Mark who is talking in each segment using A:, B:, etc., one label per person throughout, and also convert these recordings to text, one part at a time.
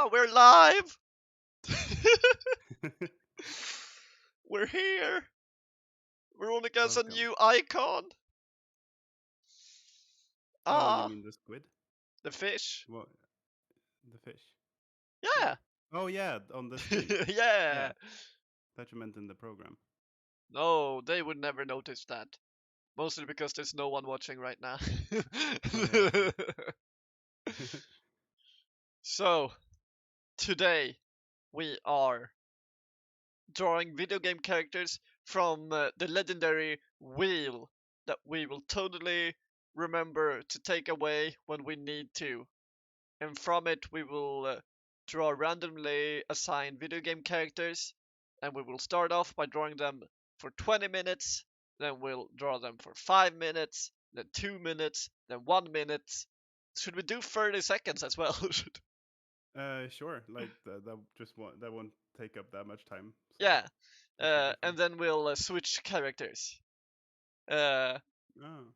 A: Oh, we're live! We're here! Veronica's a
B: Welcome.
A: new icon!
B: Oh, you
A: Ah,
B: mean the squid?
A: the fish.
B: What? The fish?
A: Yeah!
B: Where? Oh yeah, on the stream. Yeah,
A: Yeah!
B: that you meant in the program.
A: No, they would never notice that. Mostly because there's no one watching right now.
B: Oh yeah, true.
A: So, today we are drawing video game characters from the legendary wheel that we will totally remember to take away when we need to. And from it, we will draw randomly assigned video game characters. And we will start off by drawing them for 20 minutes. Then we'll draw them for 5 minutes, then 2 minutes, then 1 minute. Should we do 30 seconds as well?
B: Sure. Like that won't take up that much time. So
A: Yeah.
B: that should be fun.
A: And then we'll switch characters. Uh,
B: Oh.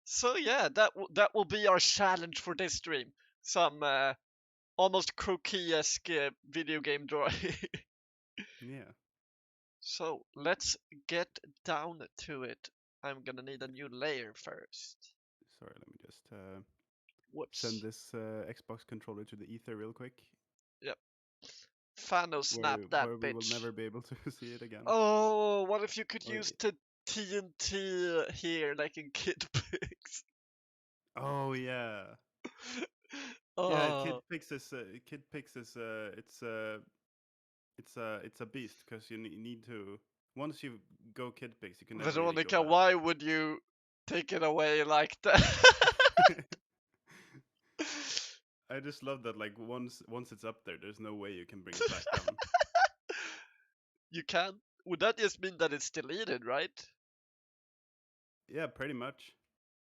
A: so yeah, that will be our challenge for this stream. Some almost croquis-esque video game drawing.
B: Yeah.
A: So let's get down to it. I'm gonna need a new layer first.
B: Sorry, let me just send
A: Whoops.
B: this Xbox controller to the ether real quick,
A: Yep. Fano snap that
B: where we will
A: bitch.
B: never be able to see it again.
A: Oh, what if you could
B: Or,
A: use the TNT here, like in Kid Pigs?
B: oh yeah. Yeah,
A: Oh,
B: Kid Pix is it's a beast because you need to once you go Kid Pix you can never really go
A: Veronica,
B: back.
A: why would you take it away like that?
B: I just love that like once it's up there, there's no way you can bring it back down.
A: You can? Would that just mean that it's deleted, right?
B: Yeah, pretty much.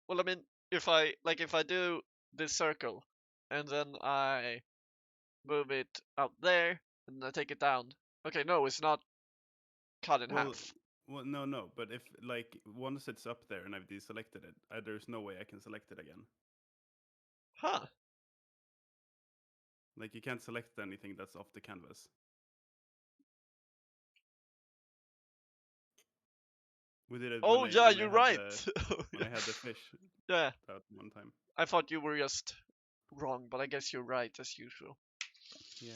A: Well, I mean, if I do this circle and then I move it out there and I take it down. Okay, no, it's not cut in
B: Well,
A: half.
B: no, but if like once it's up there and I've deselected it, there's no way I can select it again.
A: Huh.
B: Like you can't select anything that's off the canvas. We did it
A: Oh yeah, you're right.
B: when I had the fish
A: Yeah,
B: that one time.
A: I thought you were just wrong, but I guess you're right as usual.
B: Yeah,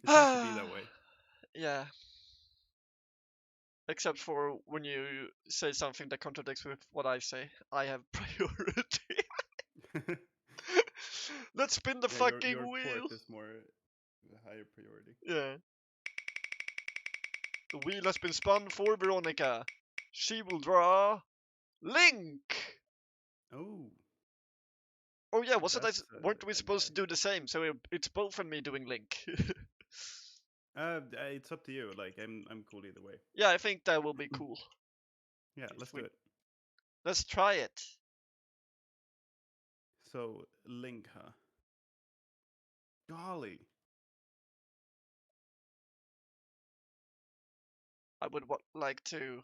B: it has to be that way.
A: Yeah. Except for when you say something that contradicts with what I say. I have priority. Let's spin the
B: Yeah,
A: fucking
B: your court
A: wheel.
B: is more higher priority.
A: Yeah. The wheel has been spun for Veronica. She will draw Link.
B: Oh,
A: Oh yeah, wasn't weren't we
B: that
A: supposed to
B: guy.
A: do the same? So it's both of me doing Link.
B: It's up to you. Like I'm cool either way.
A: Yeah, I think that will be cool.
B: Yeah,
A: If
B: let's do
A: we
B: it.
A: let's try it.
B: So Link, huh? Golly.
A: I would like to.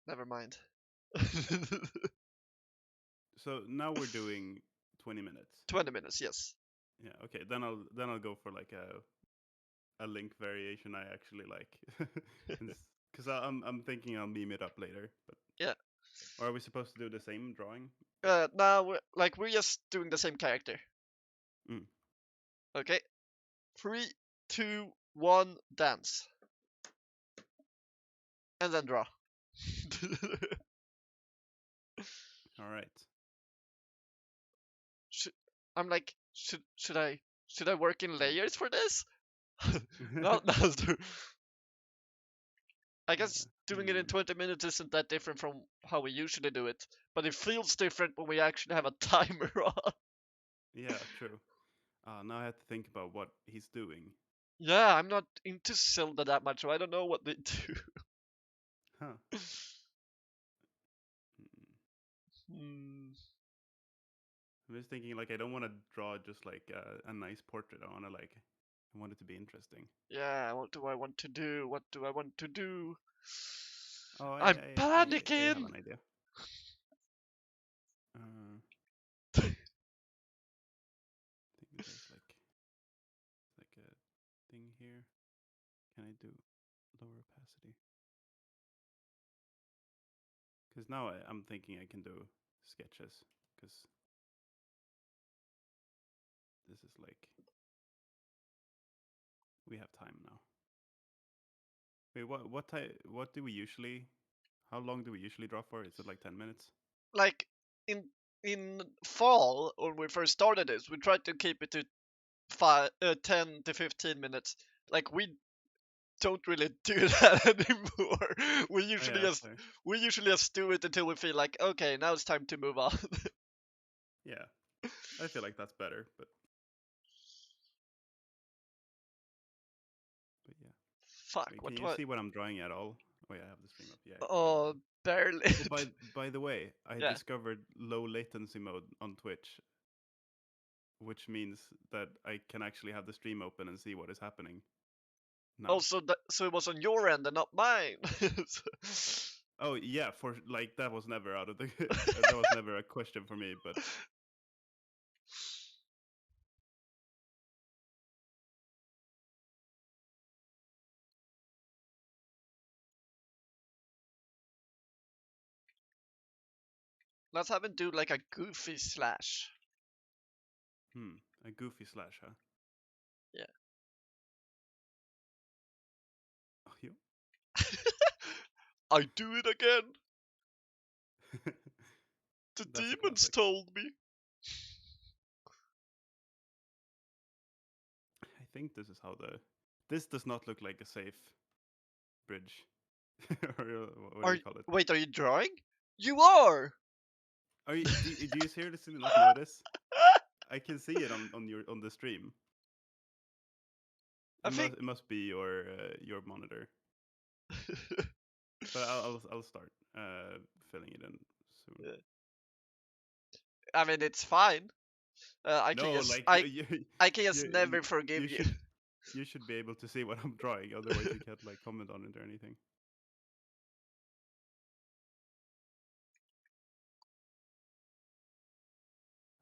A: Never mind.
B: So now we're doing 20 minutes.
A: 20 minutes, yes.
B: Yeah. Okay. Then I'll go for like a Link variation I actually like. Because I'm thinking I'll meme it up later. But
A: Yeah.
B: or are we supposed to do the same drawing?
A: Now we're just doing the same character.
B: Mm.
A: Okay. 3, 2, 1, dance, and then draw.
B: All right.
A: I'm like, should I work in layers for this? No, no. I guess doing it in 20 minutes isn't that different from how we usually do it, but it feels different when we actually have a timer on.
B: Yeah, true. Now I have to think about what he's doing.
A: Yeah, I'm not into Zelda that much, so I don't know what they do.
B: Huh.
A: Hmm.
B: I'm just thinking like I don't want to draw just like a nice portrait. I want it to be interesting.
A: Yeah, what do I want to do? What do I want to do?
B: Oh,
A: I'm
B: I have
A: panicking!
B: an idea. I think there's like can I do lower opacity? Because now I'm thinking I can do sketches. Because this is like we have time now. Wait, what time? What do we usually? How long do we usually draw for? Is it like 10 minutes?
A: Like in fall when we first started this, we tried to keep it to 10 to 15 minutes. Like we don't really do that anymore. We
B: Oh
A: usually
B: yeah,
A: just
B: sorry.
A: we usually just do it until we feel like okay, now it's time to move on.
B: Yeah, I feel like that's better. But yeah.
A: Fuck,
B: Wait, can
A: what
B: you
A: what?
B: see what I'm drawing at all? Oh yeah, I have the stream up. Yeah, there we
A: Oh,
B: go.
A: barely.
B: Oh, by the way, I
A: Yeah.
B: discovered low latency mode on Twitch, which means that I can actually have the stream open and see what is happening now.
A: Also, so it was on your end and not mine.
B: Oh yeah, for like that was never out of the that was never a question for me, but
A: Let's have him do like a goofy slash.
B: a goofy slash, huh?
A: Yeah.
B: Oh, you.
A: I do it again. The
B: That's a
A: demons
B: classic.
A: told me.
B: I think this is how the. This does not look like a safe bridge, or what do
A: Are
B: you call it?
A: wait, are you drawing? You are.
B: Are you? Do you seriously not notice? I can see it on the stream.
A: I think.
B: It must be your monitor. But I'll start filling it in soon.
A: I mean, it's fine.
B: No, like
A: I can just
B: you
A: never forgive
B: you
A: you.
B: should be able to see what I'm drawing. Otherwise, you can't like comment on it or anything.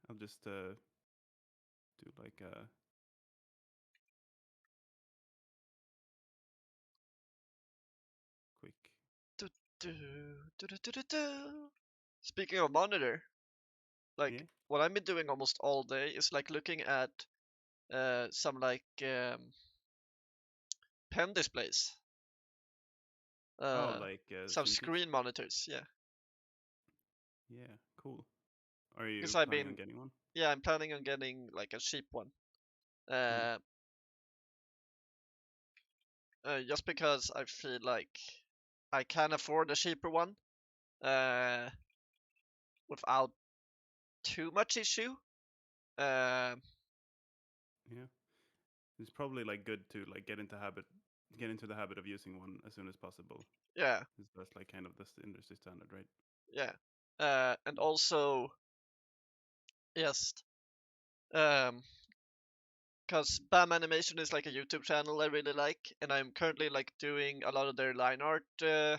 B: I'll just do like a quick.
A: Do, do, do, do, do, do, do. Speaking of monitor, like
B: Yeah.
A: what I've been doing almost all day is like looking at some like pen displays,
B: Oh,
A: uh,
B: like
A: some
B: shinpiks.
A: screen monitors. Yeah,
B: Yeah, cool. Are you
A: because I've
B: planning on
A: been
B: getting one?
A: yeah I'm planning on getting like a cheap one.
B: Hmm.
A: Uh, just because I feel like I can afford a cheaper one uh, without too much issue. Uh,
B: Yeah. It's probably like good to like get into the habit of using one as soon as possible.
A: yeah,
B: 'Cause that's like kind of the industry standard, right?
A: yeah. And also, yes, um, because BAM Animation is like a YouTube channel I really like, and I'm currently like doing a lot of their line art, a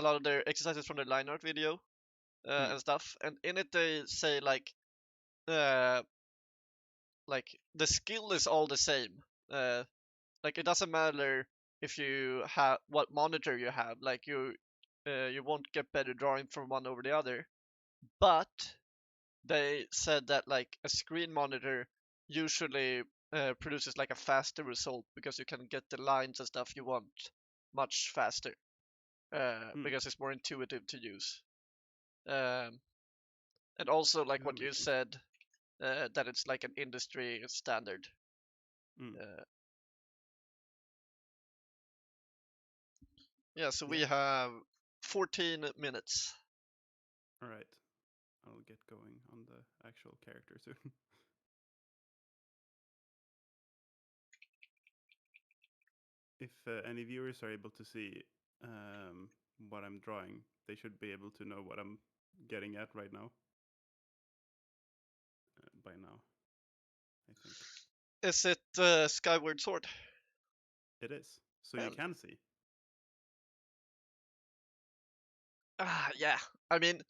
A: lot of their exercises from their line art video
B: Hmm.
A: and stuff. And in it they say uh, like the skill is all the same. Uh, like it doesn't matter if you have what monitor you have. Like you won't get better drawing from one over the other. But they said that like a screen monitor usually produces like a faster result because you can get the lines and stuff you want much faster
B: Hmm.
A: because it's more intuitive to use. Um, and also like
B: That
A: what you
B: makes sense.
A: said that it's like an industry standard.
B: Hmm.
A: Uh, yeah, so we
B: Yeah.
A: have 14 minutes.
B: All right. I'll get going on the actual character soon. If any viewers are able to see what I'm drawing, they should be able to know what I'm getting at right now. By now, I think
A: Is it Skyward Sword?
B: it is. So you
A: Hell,
B: can see.
A: yeah. I mean,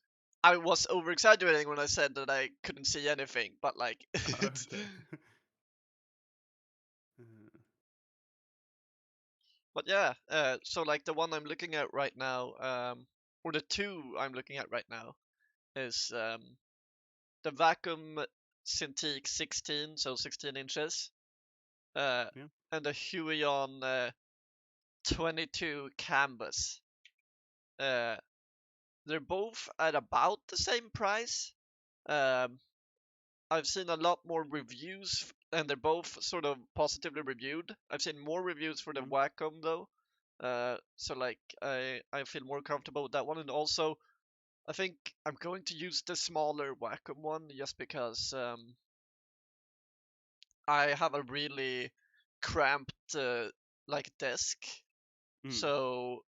A: I was over exaggerating when I said that I couldn't see anything, but like, it's,
B: Okay. Uh,
A: But yeah, so like the one I'm looking at right now, or the two I'm looking at right now, is the Vacuum Cintiq 16, so 16 inches, uh,
B: Yeah.
A: and the Huion 22 canvas. Uh, they're both at about the same price. Um, I've seen a lot more reviews, and they're both sort of positively reviewed. I've seen more reviews for the
B: Mm.
A: Wacom though, so like I feel more comfortable with that one. And also, I think I'm going to use the smaller Wacom one just because I have a really cramped like desk,
B: Mm.
A: so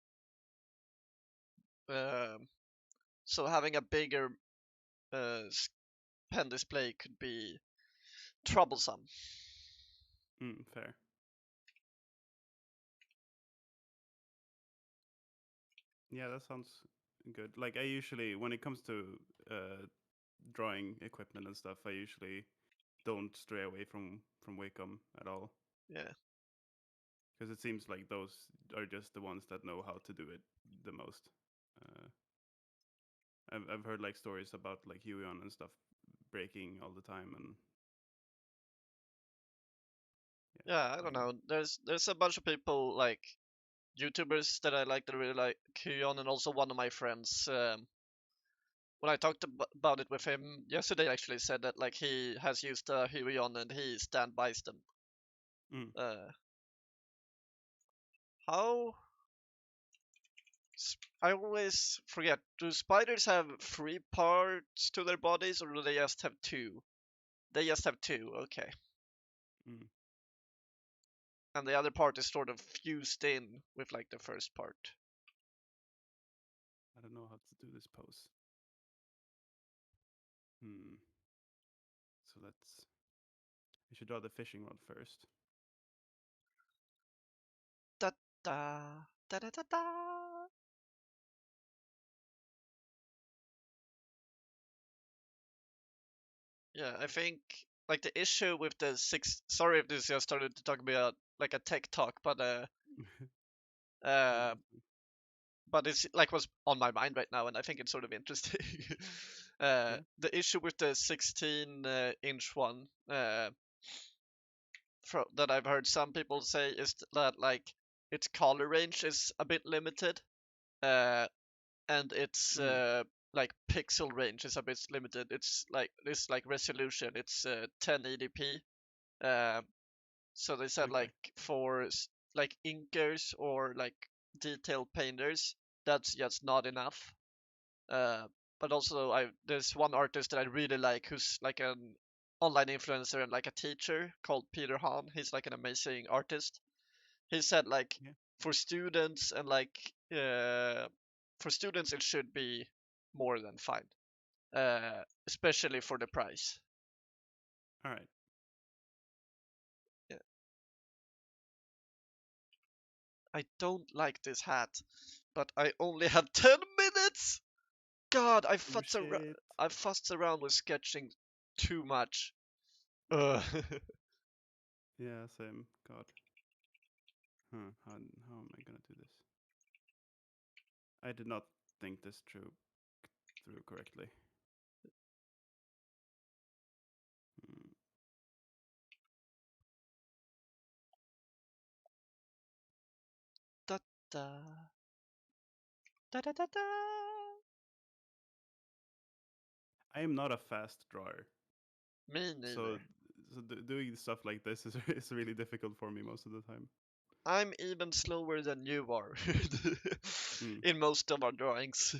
A: um, so having a bigger pen display could be troublesome.
B: Mm. Fair. Yeah, that sounds good. Like I usually, when it comes to drawing equipment and stuff, I usually don't stray away from Wacom at all
A: Yeah.
B: because it seems like those are just the ones that know how to do it the most. Uh, I've heard like stories about like Huion and stuff breaking all the time, and
A: Yeah, I
B: yeah,
A: don't know. There's a bunch of people like YouTubers that I like that really like Kuyon, and also one of my friends. When I talked about it with him yesterday, actually said that like he has used Huion and he stand by them.
B: mm.
A: Uh, how I always forget. Do spiders have three parts to their bodies, or do they just have two? They just have two. Okay,
B: Mm.
A: and the other part is sort of fused in with like the first part.
B: I don't know how to do this pose. Hmm. So let's. We should draw the fishing rod first.
A: Da da da da da da. Yeah, I think like the issue with the six. Sorry if this just started to talk about like a tech talk,
B: No,
A: uh,
B: that's
A: but it's like what's on my mind right now, and I think it's sort of interesting.
B: yeah.
A: The issue with the 16 inch one that I've heard some people say is that like its color range is a bit limited, uh, and its
B: Mm.
A: like pixel range is a bit limited. It's like this like resolution. It's 1080p. Uh, so they said
B: Okay.
A: like for like inkers or like detail painters, that's just not enough. Uh, but also there's one artist that I really like who's like an online influencer and like a teacher called Peter Hahn. He's like an amazing artist. He said like
B: Yeah.
A: for students and like for students it should be more than fine, especially for the price.
B: All right.
A: Yeah. I don't like this hat, but I only have 10 minutes. God,
B: Oh shit.
A: I fussed around with sketching too much. Ugh.
B: Yeah. Same. God. Huh. How am I gonna do this? I did not think this through correctly. Hmm.
A: Da da da da da da.
B: I am not a fast drawer,
A: Me
B: so
A: neither.
B: doing stuff like this is is really difficult for me most of the time.
A: I'm even slower than you are
B: Mm.
A: in most of our drawings.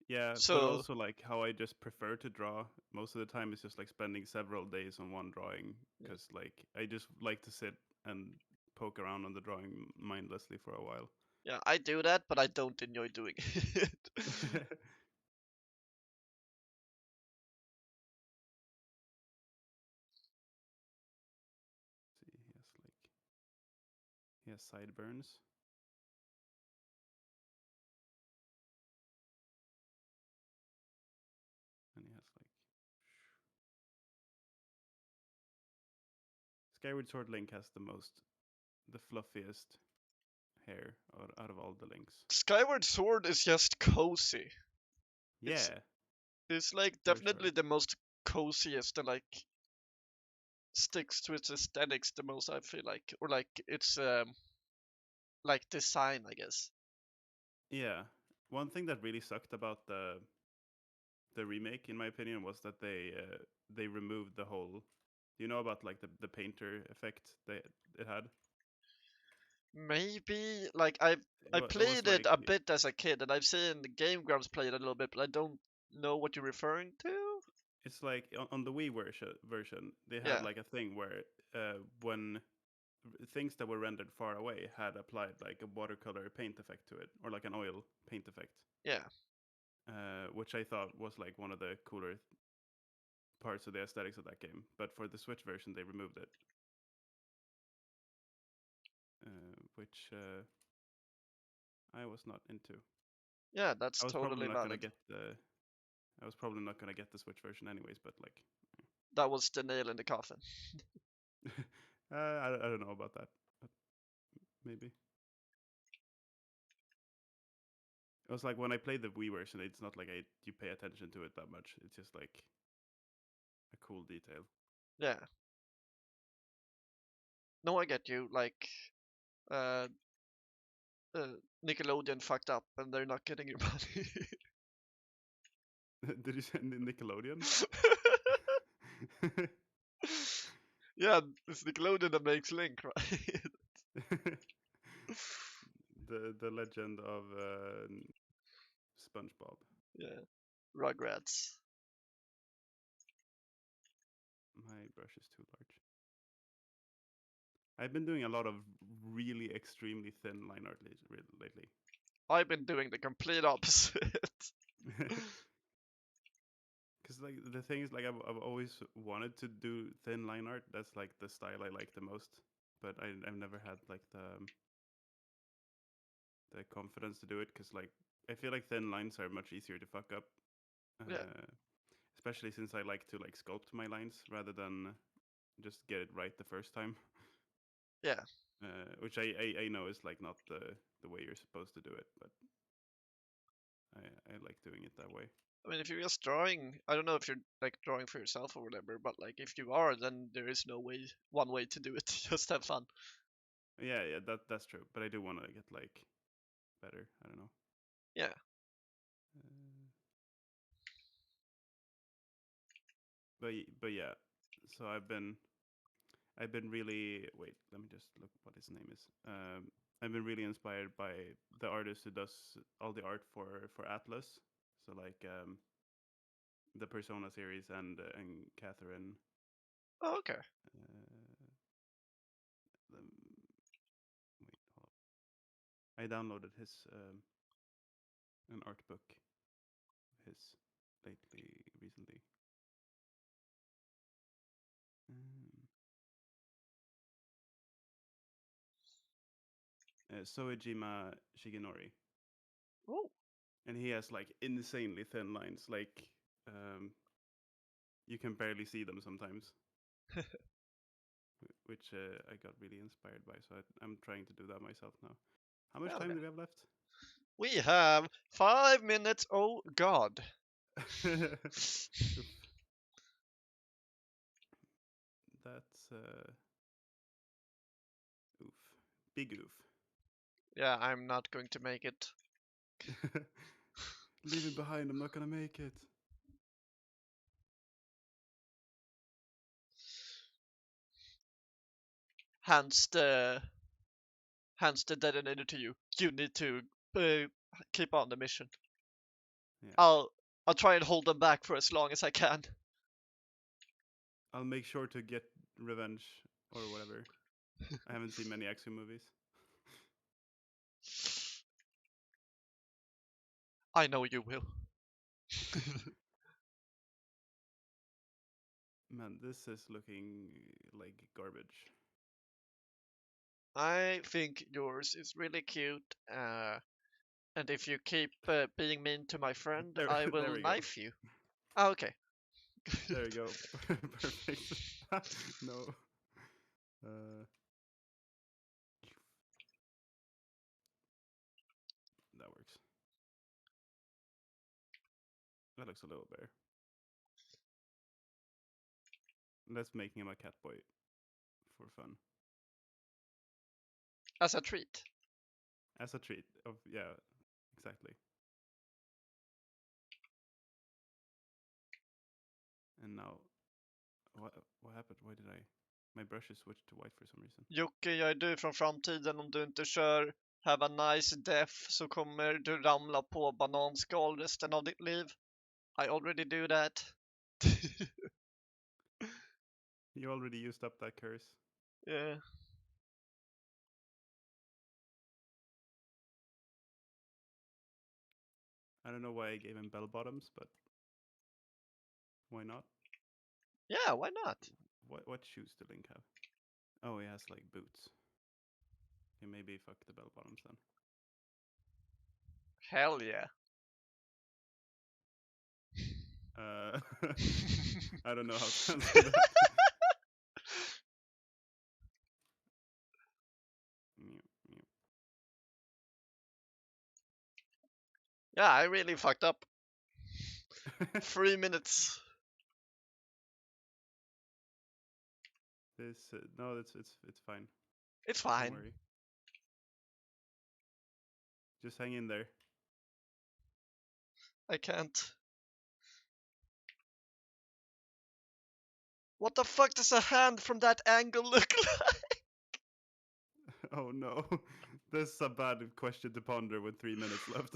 B: Yeah, but
A: So
B: also like how I just prefer to draw most of the time is just like spending several days on one drawing
A: yeah,
B: because like I just like to sit and poke around on the drawing mindlessly for a while.
A: yeah, I do that, but I don't enjoy doing it.
B: See, he has sideburns and he has like Skyward Sword Link has the most the fluffiest hair out of all the links.
A: Skyward Sword is just cozy. It's
B: Yeah,
A: it's like
B: for sure.
A: definitely the most coziest and like sticks to its aesthetics the most. I feel like, or like it's like design, I guess.
B: Yeah. One thing that really sucked about the remake, in my opinion, was that they removed the whole. You know about like the painter effect they it had.
A: Maybe like I
B: It was
A: played it
B: like
A: a bit as a kid, and I've seen the Game Grumps play it a little bit, but I don't know what you're referring to.
B: it's like on the Wii version they had
A: Yeah,
B: like a thing where when things that were rendered far away had applied like a watercolor paint effect to it or like an oil paint effect,
A: yeah,
B: which I thought was like one of the cooler parts of the aesthetics of that game. But for the Switch version, they removed it, which I was not into.
A: yeah. That's
B: I was probably
A: totally
B: not gonna
A: valid.
B: get the. I was probably not gonna get the Switch version anyways, but like,
A: That was the nail in the coffin.
B: I don't know about that, but maybe. It was like when I played the Wii version, it's not like you pay attention to it that much. It's just like a cool detail.
A: Yeah. No, I get you. Like, uh, uh, Nickelodeon fucked up, and they're not getting your money.
B: Did you send in Nickelodeon?
A: Yeah, it's Nickelodeon that makes Link, right?
B: The legend of SpongeBob.
A: Yeah, Rugrats.
B: My brush is too large. I've been doing a lot of really extremely thin line art lately.
A: I've been doing the complete opposite.
B: Because like the thing is, like I've always wanted to do thin line art. That's like the style I like the most. But I've never had like the confidence to do it. Because like I feel like thin lines are much easier to fuck up.
A: Yeah,
B: Uh, Especially since I like to like sculpt my lines rather than just get it right the first time.
A: yeah.
B: Which I know is like not the way you're supposed to do it, but I like doing it that way.
A: I mean, if you're just drawing, I don't know if you're like drawing for yourself or whatever, but like if you are, then there is no way, one way to do it. Just have fun.
B: Yeah, that's true. But I do want to get like better. I don't know.
A: Yeah.
B: Uh, but yeah. So I've been really wait. Let me just look what his name is. I've been really inspired by the artist who does all the art for Atlas. So like the Persona series and Catherine.
A: Oh, okay.
B: Uh, wait, hold up. I downloaded his an art book. His recently. Um, Soejima Shigenori,
A: Oh,
B: and he has like insanely thin lines. Like um, you can barely see them sometimes, which I got really inspired by. So I'm trying to do that myself now. How much
A: hell
B: time
A: yeah.
B: do we have left?
A: We have 5 minutes. Oh God.
B: Oof, that's oof, big oof.
A: Yeah, I'm not going to make it.
B: Leave me behind. I'm not gonna make it.
A: Hands the hands the detonator to you. You need to uh, keep on the mission.
B: Yeah,
A: I'll I'll try and hold them back for as long as I can.
B: I'll make sure to get revenge or whatever. I haven't seen many action movies.
A: I know you will.
B: Man, this is looking like garbage.
A: I think yours is really cute. And if you keep being mean to my friend,
B: There,
A: I
B: there
A: will
B: we go.
A: knife you. Oh, okay.
B: There we go. Perfect. No. Uh, That looks a little bear. Let's make him a cat boy for fun.
A: As a treat.
B: As a treat. Of yeah, exactly. And now, what happened? Why did I? My brushes switched to white for some reason.
A: Jocke, jag är du från framtiden. Om du inte kör Have a nice death så kommer du ramla på bananskal resten av ditt liv. I already do that.
B: You already used up that curse.
A: Yeah.
B: I don't know why I gave him bell bottoms, but why not?
A: Yeah, why not?
B: What shoes do Link have? Oh, he has like boots. Okay, maybe fuck the bell bottoms then.
A: Hell yeah.
B: I don't know how to answer that.
A: Yeah, I really fucked up. 3 minutes.
B: This no, it's fine.
A: It's
B: Don't
A: fine.
B: worry. Just hang in there.
A: I can't. What the fuck does a hand from that angle look like?
B: Oh no, this is a bad question to ponder with 3 minutes left.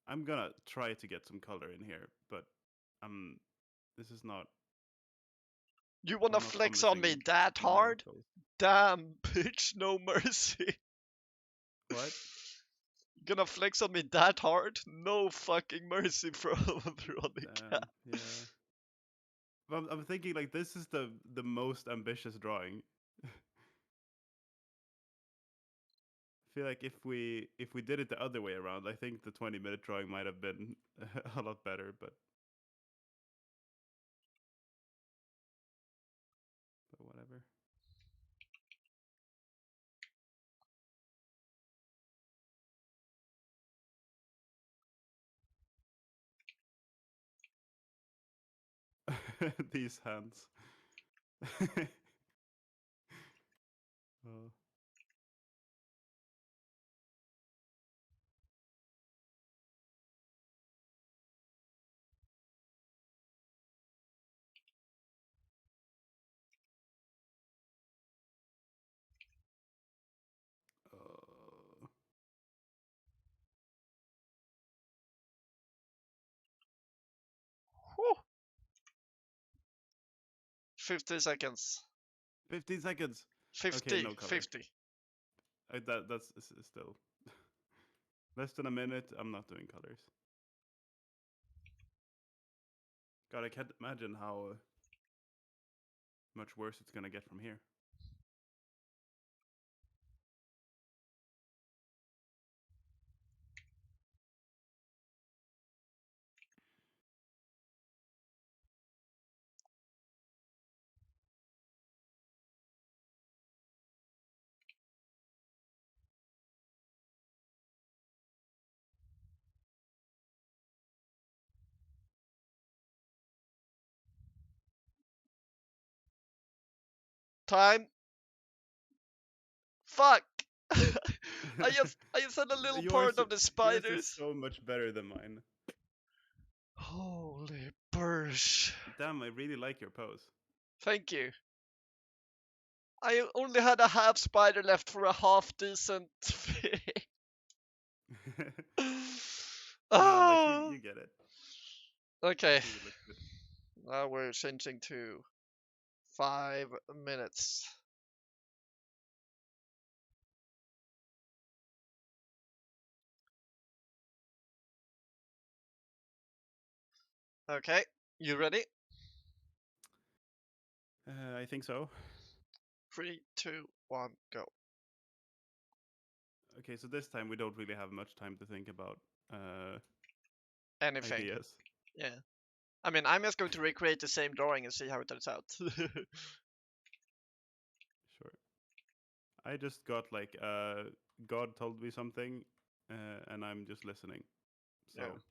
B: I'm gonna try to get some color in here, but this is not.
A: You wanna
B: I'm not
A: flex on me
B: promising
A: that hard?
B: miracles.
A: Damn, bitch, no mercy.
B: What?
A: Gonna flex on me that hard? No fucking mercy from Veronica.
B: Yeah. But I'm thinking like this is the most ambitious drawing. I feel like if we did it the other way around, I think the 20-minute drawing might have been a lot better, but whatever. These hands. Oh.
A: 50 seconds.
B: 15 seconds. Okay,
A: 50,
B: no color.
A: 50.
B: That's still less than a minute. I'm not doing colors. God, I can't imagine how much worse it's gonna get from here.
A: Time. Fuck. I just had a little part of the
B: Yours is
A: spiders.
B: so much better than mine.
A: Holy bursh.
B: Damn, I really like your pose.
A: Thank you. I only had a half spider left for a half decent thing.
B: No, like you get it.
A: Okay.
B: I think it looks good.
A: Now we're changing to 5 minutes. Okay, you ready?
B: I think so.
A: 3, 2, 1, go.
B: Okay, so this time we don't really have much time to think about
A: Anything.
B: ideas.
A: Yeah. I mean, I'm just going to recreate the same drawing and see how it turns out.
B: Sure. I just got like God told me something, and I'm just listening.
A: Yeah.
B: So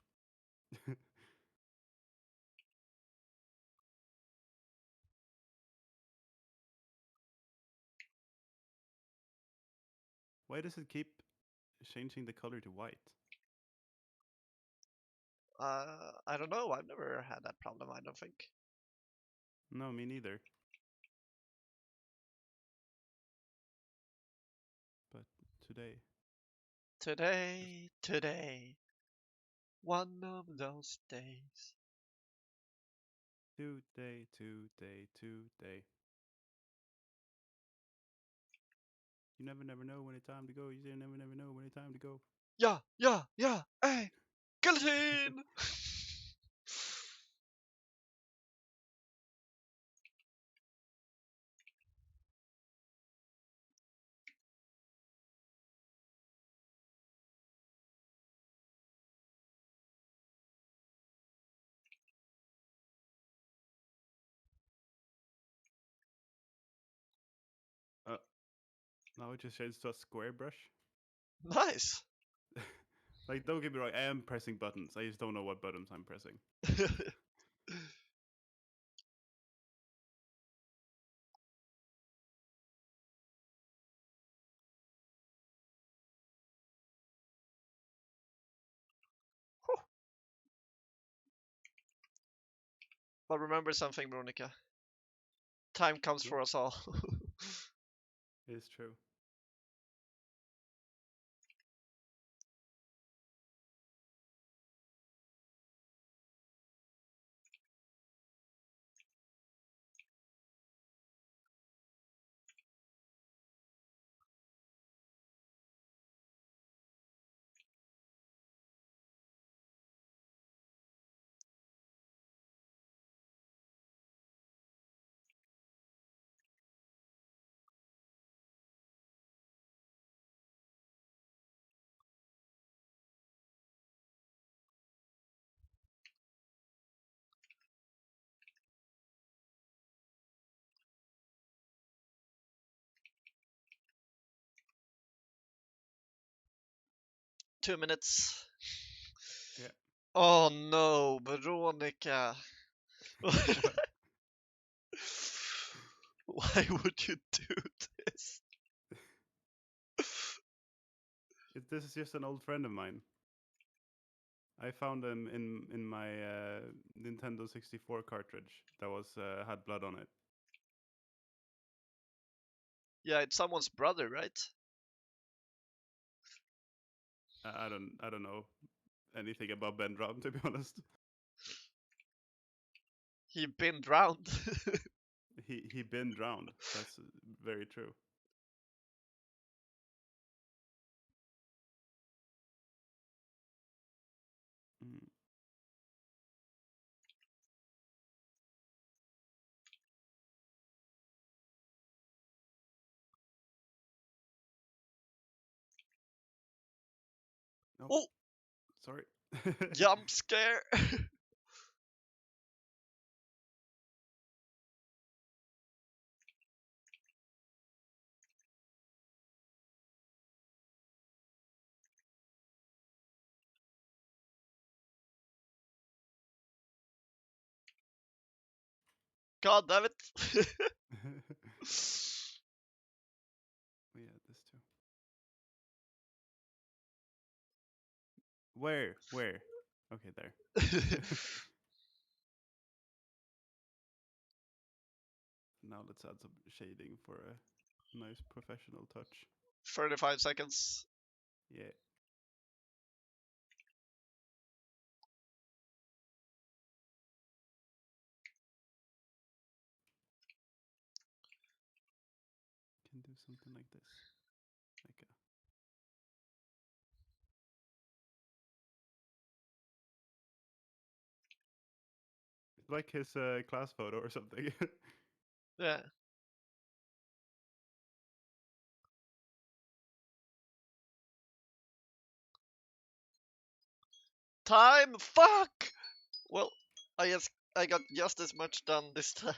B: why does it keep changing the color to white?
A: I don't know. I've never had that problem. I don't think.
B: No, me neither. But today,
A: Today, one of those days.
B: today. You never know when it's time to go. You never know when it's time to go.
A: Yeah. Hey, guillotine.
B: Uh, Now it just changed to a square brush.
A: Nice.
B: Like, don't get me wrong, I am pressing buttons. I just don't know what buttons I'm pressing.
A: But remember something, Veronica. Time comes
B: Yeah,
A: for us all.
B: it is true.
A: 2 minutes.
B: Yeah.
A: Oh no, Veronica.
B: What?
A: Why would you do this?
B: This is just an old friend of mine. I found them in my Nintendo 64 cartridge that was had blood on it.
A: Yeah, it's someone's brother, right?
B: I don't know anything about Ben Drum, to be honest.
A: He been drowned.
B: He been drowned. That's very true. Mm. Oh,
A: Oh,
B: sorry.
A: jump scare. God damn it.
B: We had this too. Where? Where? Okay, there. Now let's add some shading for a nice professional touch.
A: 35 seconds.
B: Yeah. Can do something like this. Like a like his class photo or something.
A: Yeah. Time. Fuck. Well, I guess I got just as much done this time.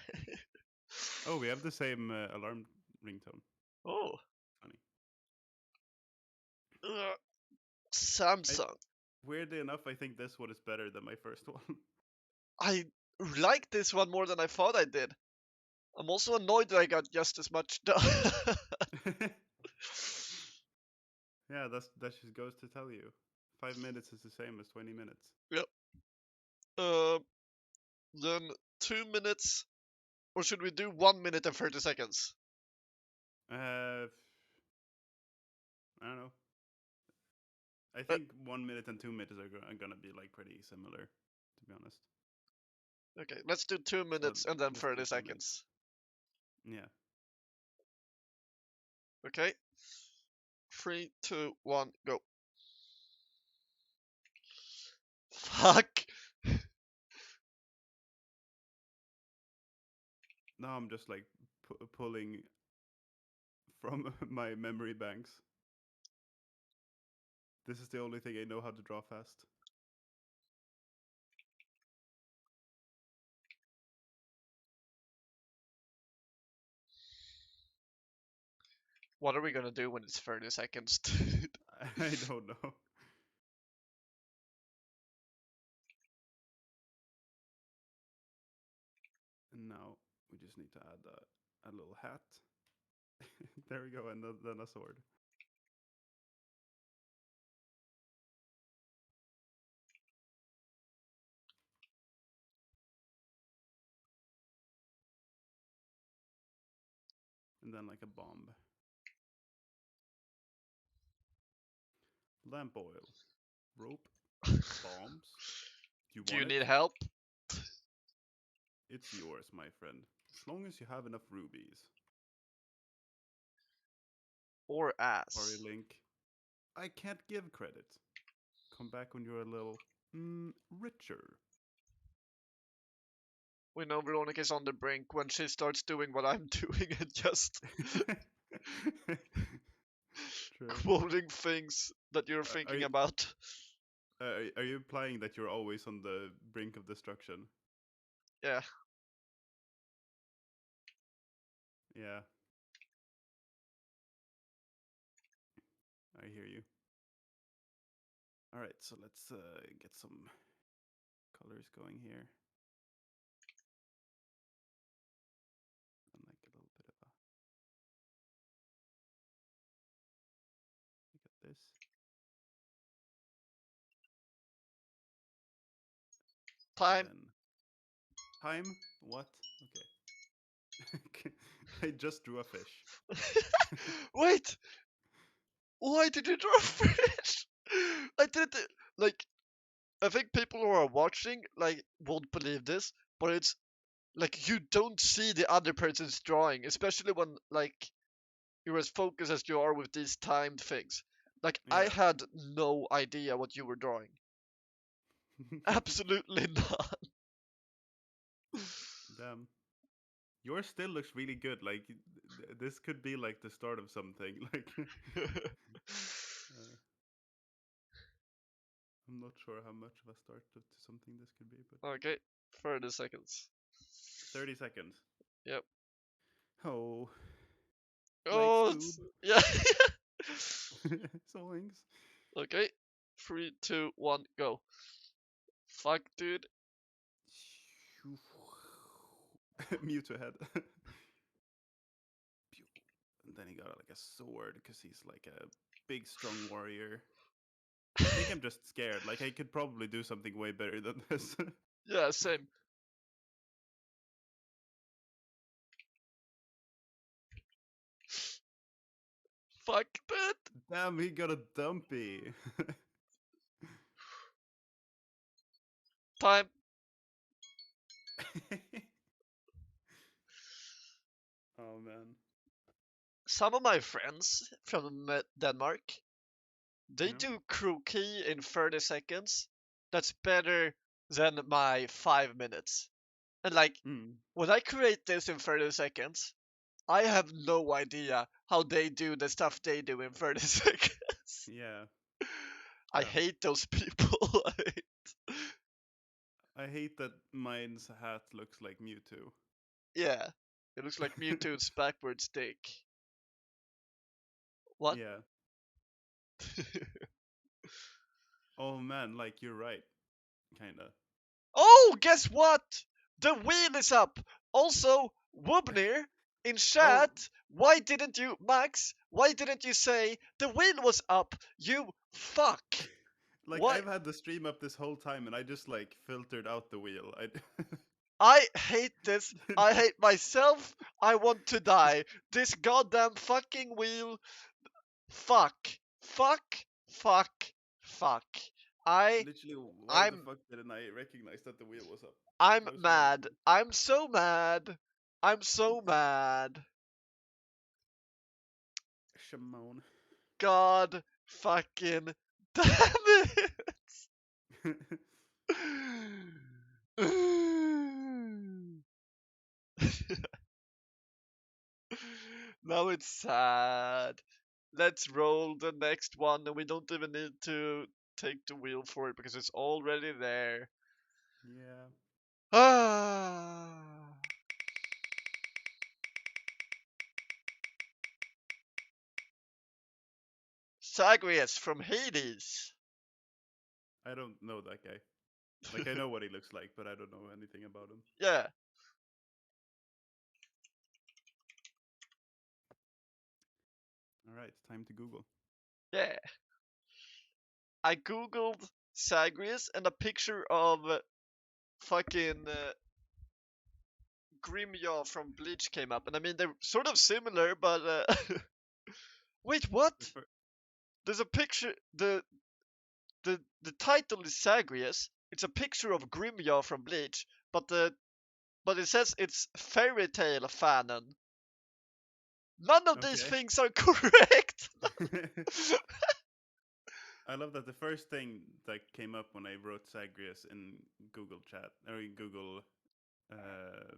B: Oh, we have the same alarm ringtone.
A: Oh,
B: Funny.
A: Uh,
B: I
A: Samsung.
B: weirdly enough, I think this one is better than my first one.
A: I like this one more than I thought I did. I'm also annoyed that I got just as much done.
B: Yeah, that just goes to tell you, 5 minutes is the same as 20 minutes.
A: Yep. Uh, then 2 minutes, or should we do 1 minute and 30 seconds?
B: I don't know. I
A: Uh,
B: think 1 minute and 2 minutes are gonna be like pretty similar, to be honest.
A: okay, let's do two
B: So
A: minutes and then
B: let's do
A: 30
B: 2 minutes.
A: seconds.
B: Yeah.
A: Okay, 3, 2, 1, go. Fuck.
B: Now I'm just like pulling from my memory banks. This is the only thing I know how to draw fast.
A: What are we gonna do when it's 30 seconds, dude?
B: I don't know. And now we just need to add a little hat. There we go, and then a sword. And then like a bomb. Lamp oil. Rope. Bombs. You
A: Do you
B: want it?
A: need help?
B: It's yours, my friend. As long as you have enough rubies.
A: Or
B: Sorry,
A: ass?
B: Link. I can't give credit. Come back when you're a little richer.
A: We know Veronica's on the brink when she starts doing what I'm doing and just
B: True.
A: quoting things that you're
B: Are
A: thinking
B: you
A: about.
B: are you implying that you're always on the brink of destruction?
A: Yeah.
B: Yeah, I hear you. All right, so let's get some colors going here. And like a little bit of a look at this. And
A: Time.
B: then time. What? Okay. I just drew a fish.
A: Wait! Why did you draw a fish? I did it. Like, I think people who are watching, like, won't believe this, but it's like you don't see the other person's drawing, especially when, like, you're as focused as you are with these timed things. Like, I
B: Yeah.
A: had no idea what you were drawing. Absolutely not.
B: Damn. Yours still looks really good. Like this could be like the start of something. Like I'm not sure how much of a start to something this could be, but
A: Okay, 30 seconds.
B: 30 seconds.
A: Yep.
B: Oh, like
A: Oh,
B: Scoob.
A: it's, yeah.
B: Songs.
A: Okay, 3, 2, 1, go. Fuck, dude.
B: Mewtwo head. And then he got like a sword because he's like a big, strong warrior. I think I'm just scared. Like I could probably do something way better than this.
A: Yeah, same. Fuck, dude.
B: Damn, he got a dumpy.
A: Time.
B: Oh man.
A: Some of my friends from Denmark, they
B: Yeah.
A: do croquis in 30 seconds. That's better than my 5 minutes. And like,
B: Mm.
A: when I create this in 30 seconds, I have no idea how they do the stuff they do in 30 seconds.
B: Yeah.
A: I
B: Damn.
A: hate those people.
B: I hate that mine's hat looks like Mewtwo.
A: Yeah, it looks like Mewtwo's backward stick. What?
B: Yeah. Oh man, like you're right, kinda.
A: Oh, guess what? The wheel is up. Also, Wubnir in
B: Oh,
A: chat, why didn't you, Max? Why didn't you say the wheel was up? You fuck.
B: like
A: What?
B: I've had the stream up this whole time, and I just like filtered out the wheel.
A: I hate this. I hate myself. I want to die. This goddamn fucking wheel. Fuck. Fuck. Fuck. Fuck. I.
B: Literally, why the
A: I'm.
B: fuck didn't I recognize that the wheel was up?
A: I'm
B: I was wrong
A: mad.
B: again.
A: I'm so mad. I'm so mad.
B: Shimon.
A: God fucking damn it. Now it's sad. Let's roll the next one, and we don't even need to take the wheel for it because it's already there.
B: Yeah.
A: Ah. Zagreus from Hades.
B: I don't know that guy. Like I know what he looks like, but I don't know anything about him.
A: Yeah,
B: All right, time to Google.
A: yeah. I googled Zagreus, and a picture of fucking Grimjaw from Bleach came up, and I mean they're sort of similar, but wait, what?
B: The fir-
A: There's a picture. The title is Zagreus. It's a picture of Grimjaw from Bleach, but it says it's fairy tale fanon. None of these
B: okay.
A: things are correct.
B: I love that the first thing that came up when I wrote Zagreus in Google Chat or in Google uh,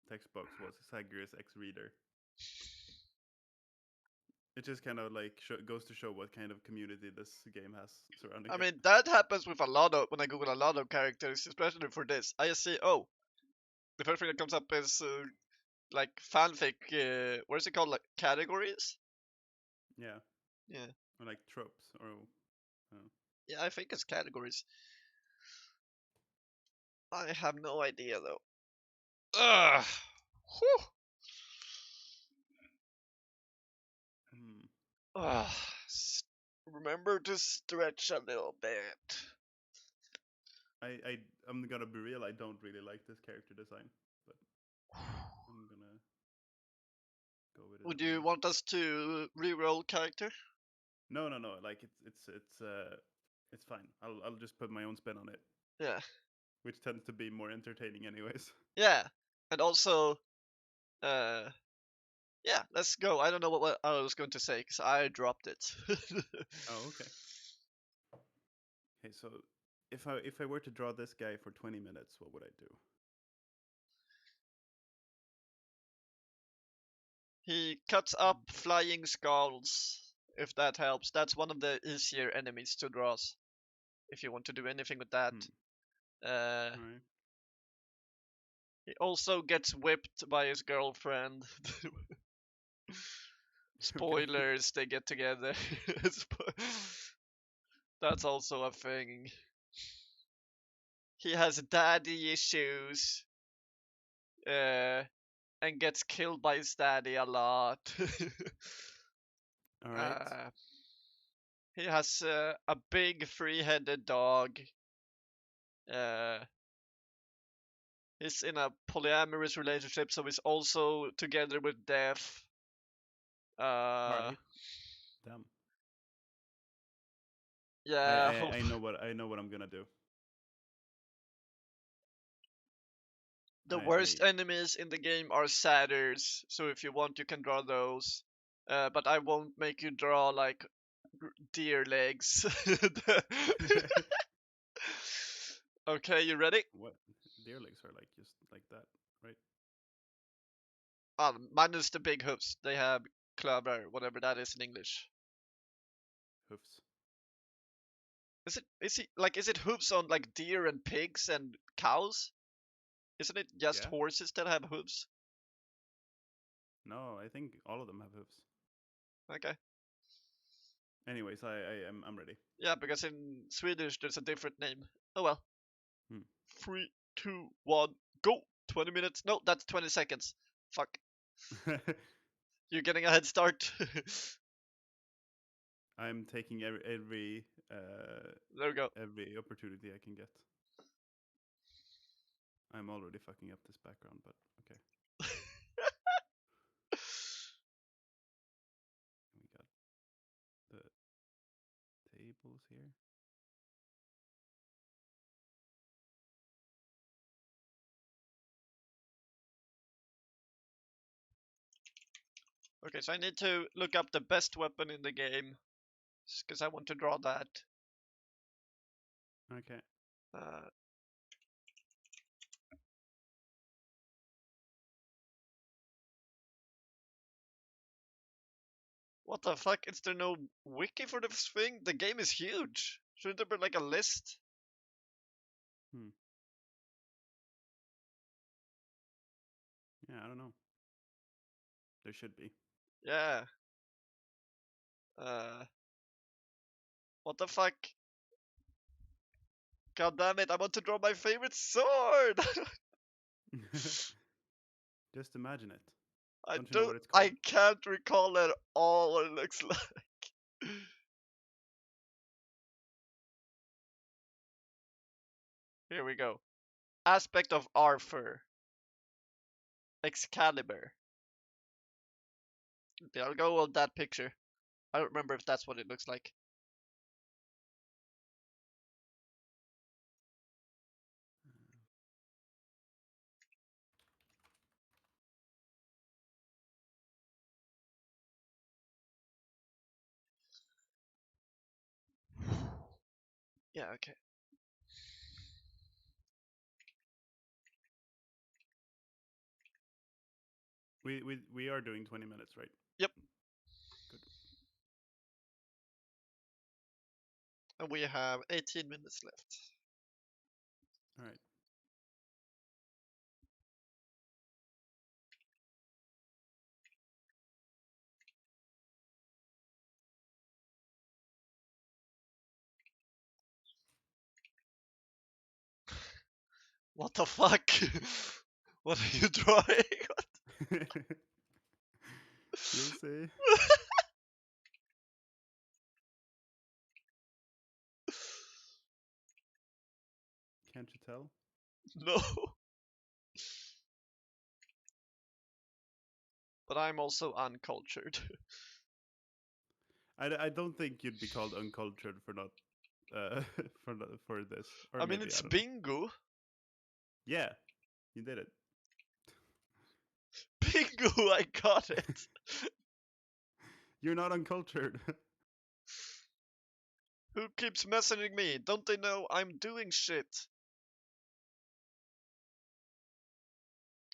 B: text box was Zagreus X Reader. It just kind of like goes to show what kind of community this game has surrounding
A: I
B: it.
A: mean that happens with a lot of when I Google a lot of characters, especially for this. I just see the first thing that comes up is like fanfic. What is it called? Like categories.
B: Yeah,
A: Yeah,
B: or like tropes or
A: yeah. I think it's categories. I have no idea though. Ugh. Whew.
B: hmm.
A: Ugh. Remember to stretch a little bit.
B: I'm gonna be real. I don't really like this character design, but I'm gonna go with it
A: Would you
B: anyways.
A: want us to re-roll character?
B: No, no, no. Like it's fine. I'll just put my own spin on it,
A: Yeah.
B: which tends to be more entertaining anyways.
A: Yeah. And also, uh, yeah, let's go. I don't know what I was going to say because I dropped it.
B: Oh, okay. Okay, so if I were to draw this guy for 20 minutes, what would I do?
A: He cuts up flying skulls, if that helps. That's one of the easier enemies to draw, if you want to do anything with that.
B: Hmm.
A: Uh,
B: All right.
A: he also gets whipped by his girlfriend.
B: Okay.
A: Spoilers, they get together. That's also a thing. He has daddy issues, uh, and gets killed by his daddy a lot.
B: All right.
A: uh, he has a big three-headed dog. Uh, he's in a polyamorous relationship, so he's also together with Death.
B: All
A: Uh,
B: right. Damn.
A: yeah, I hope.
B: I know what I'm gonna do.
A: The
B: I
A: worst enemies in the game are satyrs, so if you want, you can draw those. But I won't make you draw like deer legs. Okay, you ready?
B: what deer legs are like just like that, right?
A: Minus the big hooves. They have clover, whatever that is in English.
B: Hoofs.
A: Is it hooves on like deer and pigs and cows? Isn't it just
B: Yeah.
A: horses that have hooves?
B: No, I think all of them have hoofs.
A: Okay.
B: Anyways, I'm ready.
A: Yeah, because in Swedish there's a different name. Oh well.
B: Hmm.
A: 3, 2, 1, go! 20 minutes. No, that's 20 seconds. Fuck. You're getting a head start.
B: I'm taking
A: There we go.
B: every opportunity I can get. I'm already fucking up this background, but okay. We got the tables here.
A: Okay, so I need to look up the best weapon in the game. Because I want to draw that.
B: Okay.
A: Uh, what the fuck? Is there no wiki for this thing? The game is huge. Shouldn't there be like a list?
B: Hmm. Yeah, I don't know. There should be.
A: Yeah. Uh, what the fuck? God damn it, I want to draw my favorite sword!
B: Just imagine it.
A: I
B: Don't you know
A: don't.
B: what it's
A: I
B: called?
A: can't recall at all what it looks like. Here we go. Aspect of Arthur. Excalibur. Okay, I'll go with that picture. I don't remember if that's what it looks like. Yeah, okay.
B: We are doing 20 minutes, right?
A: Yep.
B: Good.
A: And we have 18 minutes left.
B: All right.
A: What the fuck? What are you drawing?
B: You'll see. Can't you tell?
A: No. But I'm also uncultured.
B: I don't think you'd be called uncultured for not for this, or
A: I mean,
B: maybe I
A: it's
B: don't know.
A: bingo.
B: Yeah, you did it.
A: Bingo, I got it.
B: You're not uncultured.
A: Who keeps messaging me? Don't they know I'm doing shit?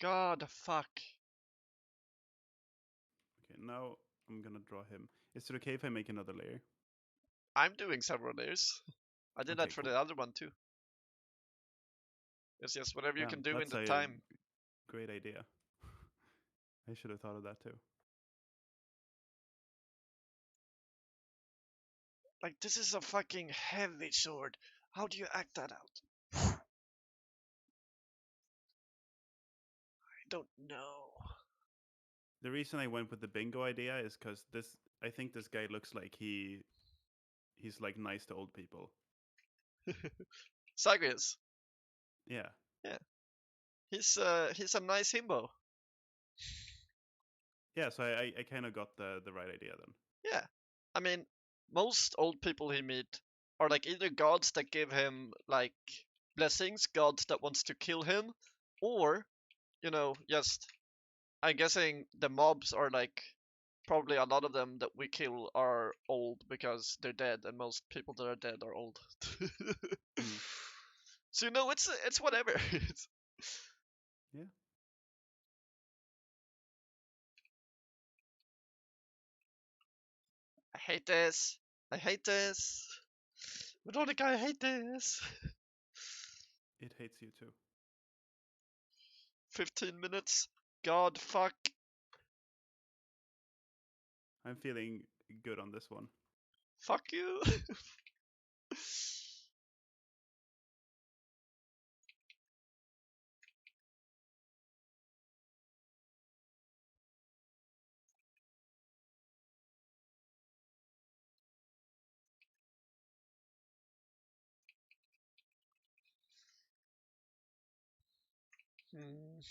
A: God, fuck.
B: Okay, now I'm gonna draw him. Is it okay if I make another layer?
A: I'm doing several layers. I did that
B: Okay,
A: for
B: cool.
A: the other one too. It's just whatever you
B: Damn,
A: can do in
B: that's
A: the
B: a
A: time.
B: great idea. I should have thought of that too.
A: Like, this is a fucking heavy sword. How do you act that out? I don't know.
B: The reason I went with the bingo idea is because I think this guy looks like he's like nice to old people.
A: Zagreus.
B: Yeah.
A: Yeah. He's a nice himbo.
B: Yeah, so I kind of got the right idea then.
A: Yeah. I mean, most old people he meet are like either gods that give him like blessings, gods that wants to kill him, or, just I'm guessing the mobs are like probably a lot of them that we kill are old because they're dead, and most people that are dead are old.
B: Hmm.
A: So it's whatever.
B: Yeah.
A: I hate this. I hate this. Veronica, I hate this.
B: It hates you too.
A: 15 minutes. God fuck.
B: I'm feeling good on this one.
A: Fuck you. Hmm.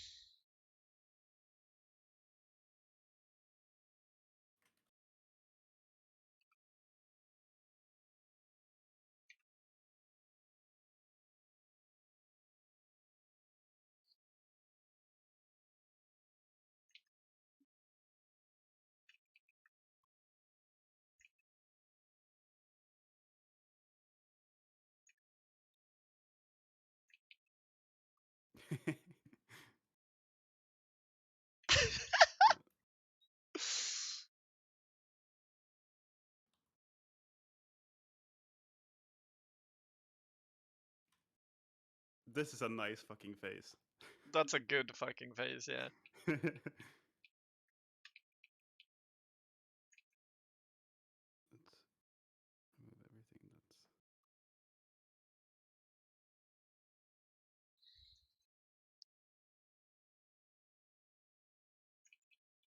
B: This is a nice fucking face.
A: That's a good fucking face, yeah.
B: Let's remove everything that's.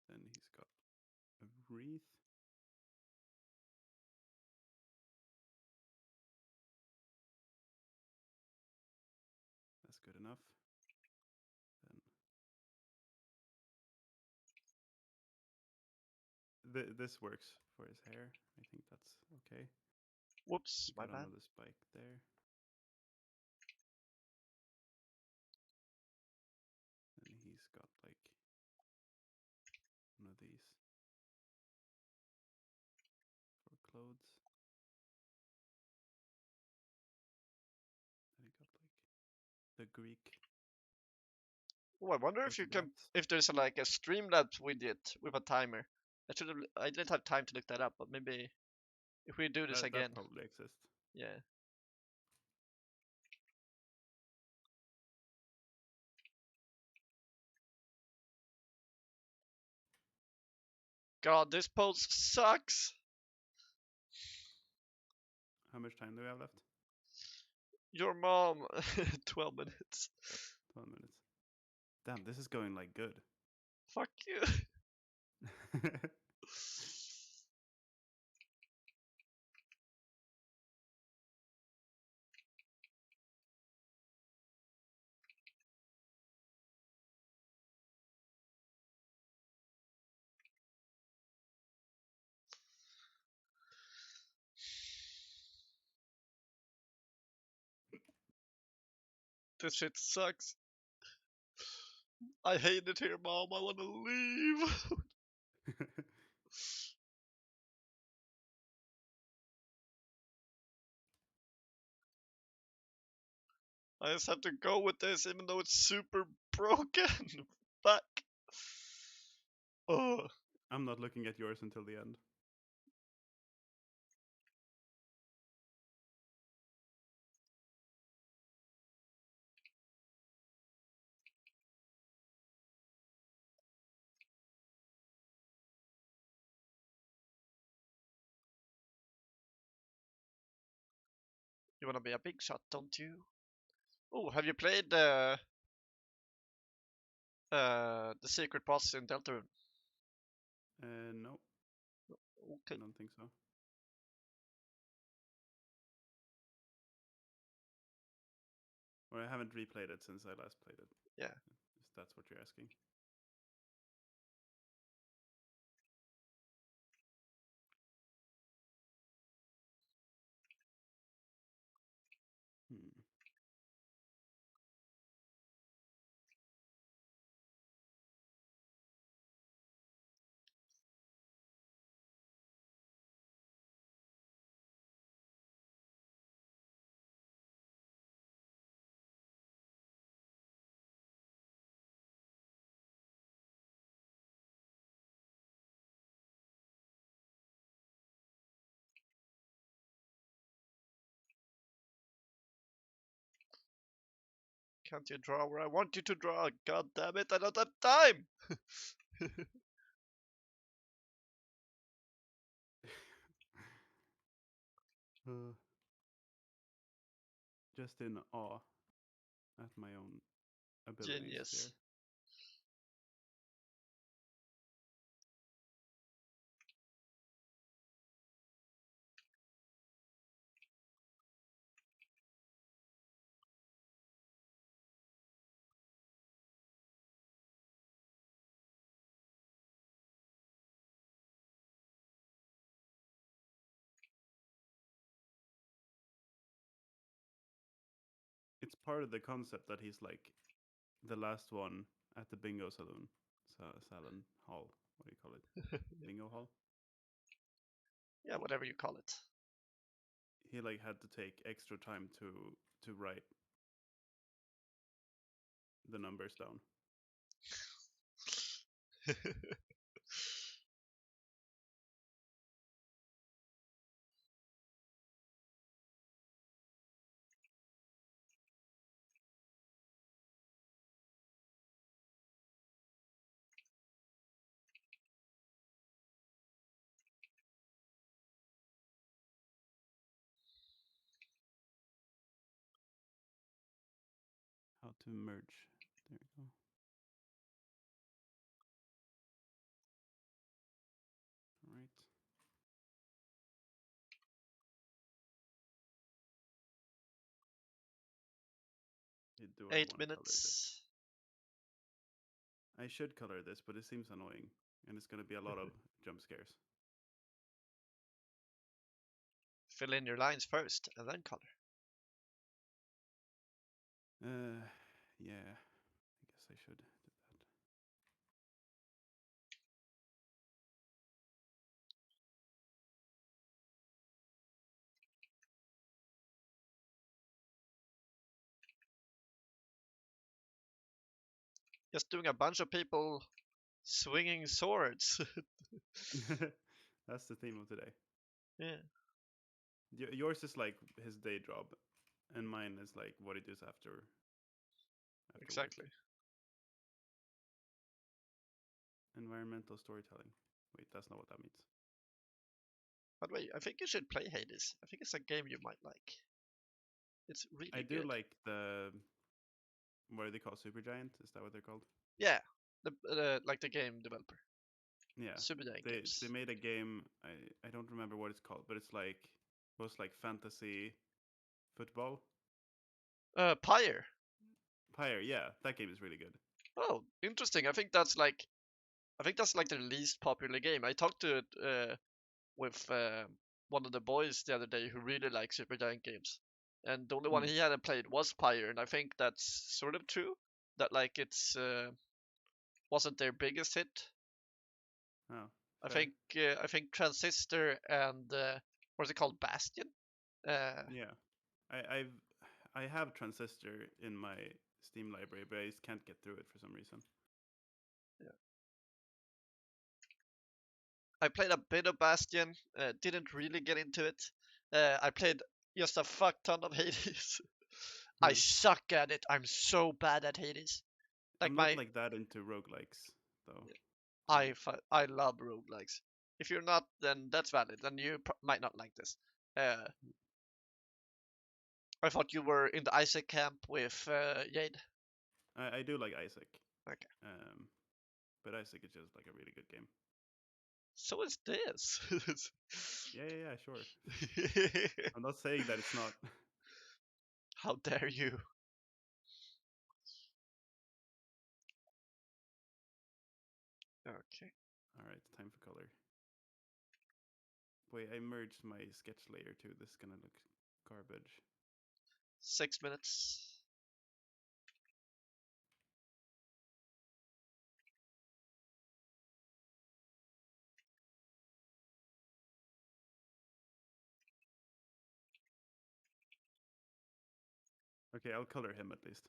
B: Then he's got a wreath. That's good enough. Then this works for his hair. I think that's okay.
A: Whoops,
B: He
A: my
B: got
A: bad.
B: another spike there. And he's got like one of these for clothes. And he got like the Greek
A: Oh, I wonder if you can,
B: Orthodox.
A: if there's like a Streamlabs widget with a timer. I didn't have time to look that up, but maybe if we do this
B: That
A: again,
B: probably exists.
A: yeah. God, this pose sucks.
B: How much time do we have left?
A: Your mom, 12 minutes.
B: 12 minutes. Damn, this is going like good.
A: Fuck you. This shit sucks. I hate it here, mom. I wanna leave. I just have to go with this, even though it's super broken. Fuck. Oh,
B: I'm not looking at yours until the end.
A: you wanna be a big shot, don't you? Oh, have you played the secret boss in Deltarune?
B: No, I
A: Okay.
B: don't think so. Or I haven't replayed it since I last played it.
A: Yeah.
B: If that's what you're asking. Hmm.
A: Can't you draw where I want you to draw? God damn it, I don't have time!
B: Uh, just in awe at my own abilities here.
A: Genius.
B: It's part of the concept that he's like the last one at the bingo saloon, salon hall. What do you call it? Bingo hall.
A: Yeah, whatever you call it.
B: He like had to take extra time to write the numbers down. How to merge. There we go. All right. Do I
A: Eight
B: want to color this?
A: minutes.
B: I should color this, but it seems annoying, and it's going to be a lot of jump scares.
A: Fill in your lines first and then color.
B: Yeah, I guess I should do
A: Just doing a bunch of people swinging swords.
B: that. That's the theme of today.
A: Yeah,
B: Yours is like his day job, and mine is like what he does after work.
A: exactly.
B: Environmental storytelling. Wait, that's not what that means.
A: By the way, I think you should play Hades. I think it's a game you might like. It's
B: I
A: really
B: do
A: good.
B: like the what are they called? Supergiant? Is that what they're called?
A: Yeah, the like the game developer.
B: Yeah.
A: Super Giant
B: They
A: Games.
B: made a game. I don't remember what it's called, but it's like it was like fantasy football.
A: Pyre.
B: Pyre, yeah, that game is really good.
A: Oh, interesting. I think that's like the least popular game. I talked to it with one of the boys the other day who really likes Super Giant Games, and the only one
B: Hmm.
A: he hadn't played was Pyre, and I think that's sort of true. That like it's wasn't their biggest hit.
B: Oh,
A: I
B: fair.
A: think I think Transistor and what's it called, Bastion. Uh,
B: Yeah, I've I have Transistor in my Steam library, but I just can't get through it for some reason.
A: yeah. I played a bit of Bastion. Didn't really get into it. I played just a fuck ton of Hades. I
B: Hmm.
A: suck at it. I'm so bad at Hades. Like
B: I'm not
A: my
B: like that into roguelikes though.
A: I love roguelikes. If you're not, then that's valid. Then you might not like this. Uh, I thought you were in the Isaac camp with Jade.
B: I do like Isaac,
A: Okay.
B: um, but Isaac is just like a really good game.
A: So is this.
B: Yeah, sure. I'm not saying that it's not.
A: How dare you? Okay.
B: All right, time for color. Wait, I merged my sketch layer too. This is gonna look garbage.
A: 6 minutes.
B: Okay, I'll color him at least.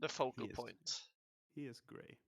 A: The
B: He
A: focal
B: is
A: point.
B: he is gray.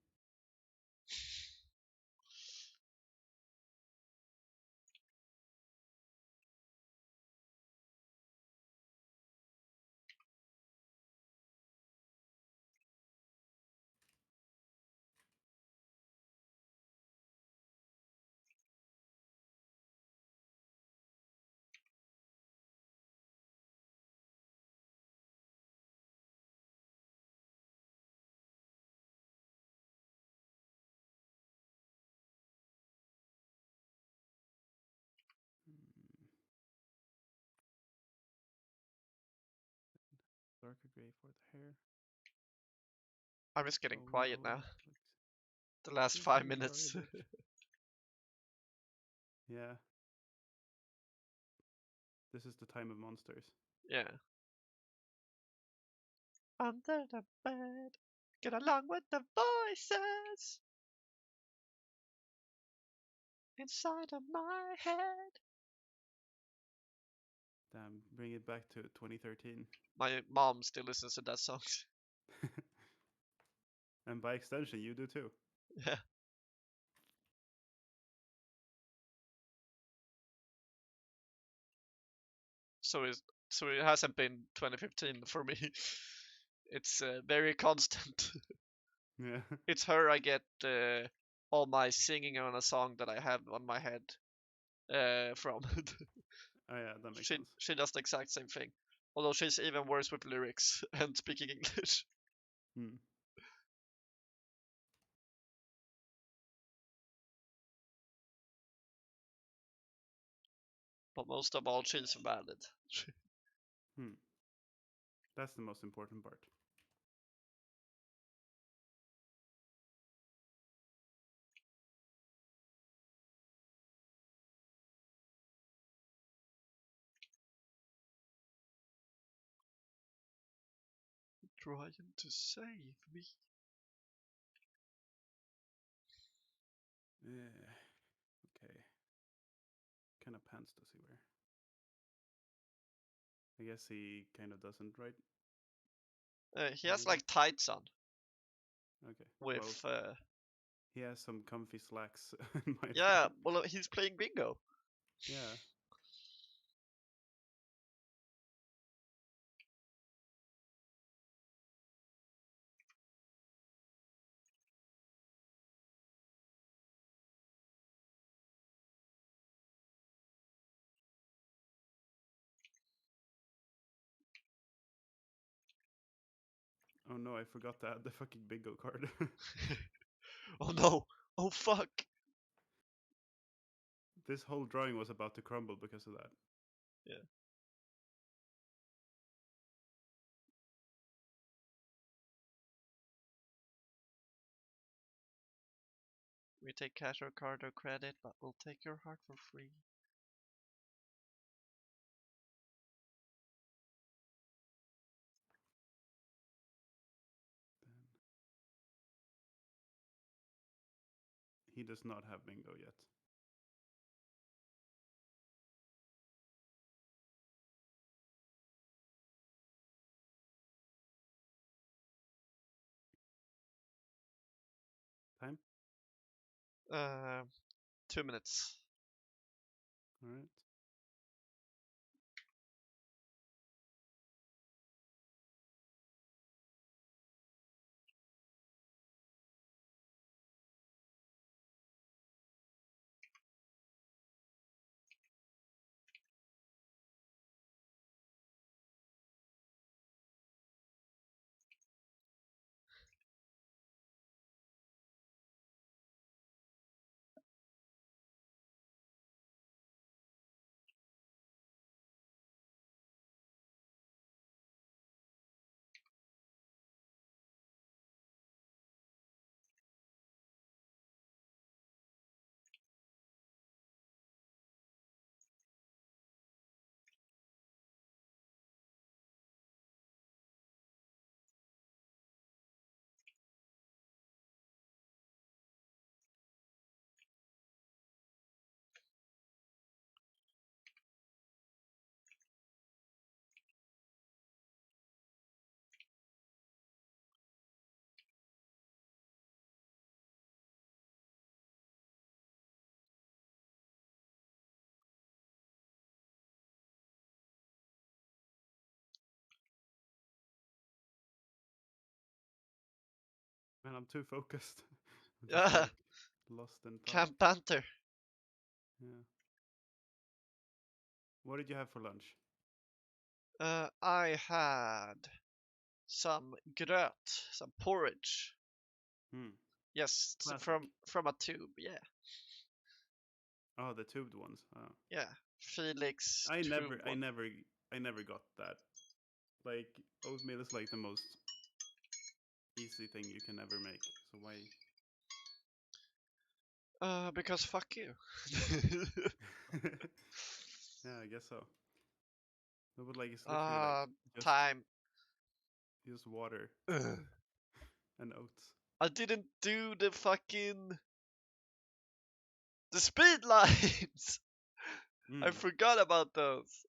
B: darker gray for the hair.
A: I'm just getting
B: Oh
A: quiet
B: no,
A: now.
B: it looks.
A: The last
B: Please
A: 5 minutes.
B: encourage it. Yeah. This is the time of monsters.
A: Yeah. Under the bed, get along with the voices inside of my head.
B: Damn, bring it back to 2013.
A: My mom still listens to that song.
B: And by extension, you do too.
A: Yeah. So it hasn't been 2015 for me. It's very constant.
B: Yeah.
A: It's her I get all my singing on a song that I have on my head from.
B: Oh yeah, that makes
A: she
B: sense.
A: she does the exact same thing. Although she's even worse with lyrics and speaking English.
B: Hmm.
A: But most of all, she's valid.
B: Hmm. That's the most important part.
A: Trying to save me.
B: Yeah. Okay. What kind of pants does he wear? I guess he kind of doesn't, right?
A: He has
B: Maybe.
A: like tights on
B: Okay. Well,
A: with
B: he has some comfy slacks in my
A: yeah.
B: opinion.
A: Well, he's playing bingo.
B: Yeah. Oh no, I forgot to add the fucking bingo card.
A: Oh no! Oh fuck!
B: This whole drawing was about to crumble because of that.
A: Yeah. We take cash or card or credit, but we'll take your heart for free.
B: Then he does not have bingo yet. Time?
A: Uh, 2 minutes.
B: Alright. Man, I'm too focused. I'm just
A: Yeah,
B: like lost in thought.
A: Camp Panther.
B: Yeah. What did you have for lunch?
A: I had some gröt, some porridge.
B: Hmm.
A: Yes,
B: Classic.
A: from a tube. Yeah,
B: Oh, the tubed ones. Oh.
A: yeah. Felix
B: I
A: tube
B: never, I
A: one.
B: never, I never got that. Like oatmeal is like the most easy thing you can ever make. So why?
A: Because fuck you.
B: Yeah, I guess so. No, but like it's literally like
A: uh,
B: just
A: time.
B: just water
A: Ugh.
B: and oats.
A: I didn't do the fucking the speed lines. I
B: Mm.
A: forgot about those.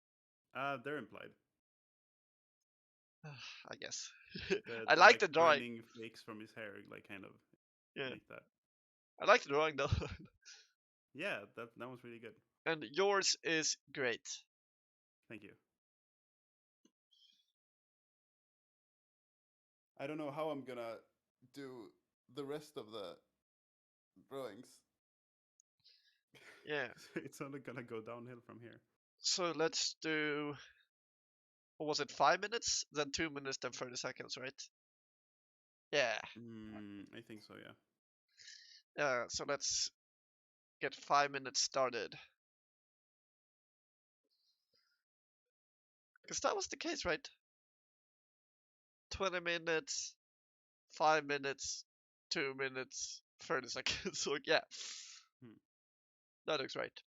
B: They're implied.
A: I guess. I
B: The
A: like
B: like
A: the drawing.
B: burning flakes from his hair, like kind of
A: Yeah,
B: make that.
A: I like the drawing though.
B: Yeah, that was really good.
A: And yours is great.
B: Thank you. I don't know how I'm gonna do the rest of the drawings.
A: Yeah.
B: It's only gonna go downhill from here.
A: So let's do. What was it? 5 minutes, then 2 minutes, then 30 seconds, right? Yeah.
B: I think so, yeah.
A: Yeah. So let's get 5 minutes started. Because that was the case, right? 20 minutes, 5 minutes, 2 minutes, 30 seconds. So yeah,
B: Hmm.
A: that looks right.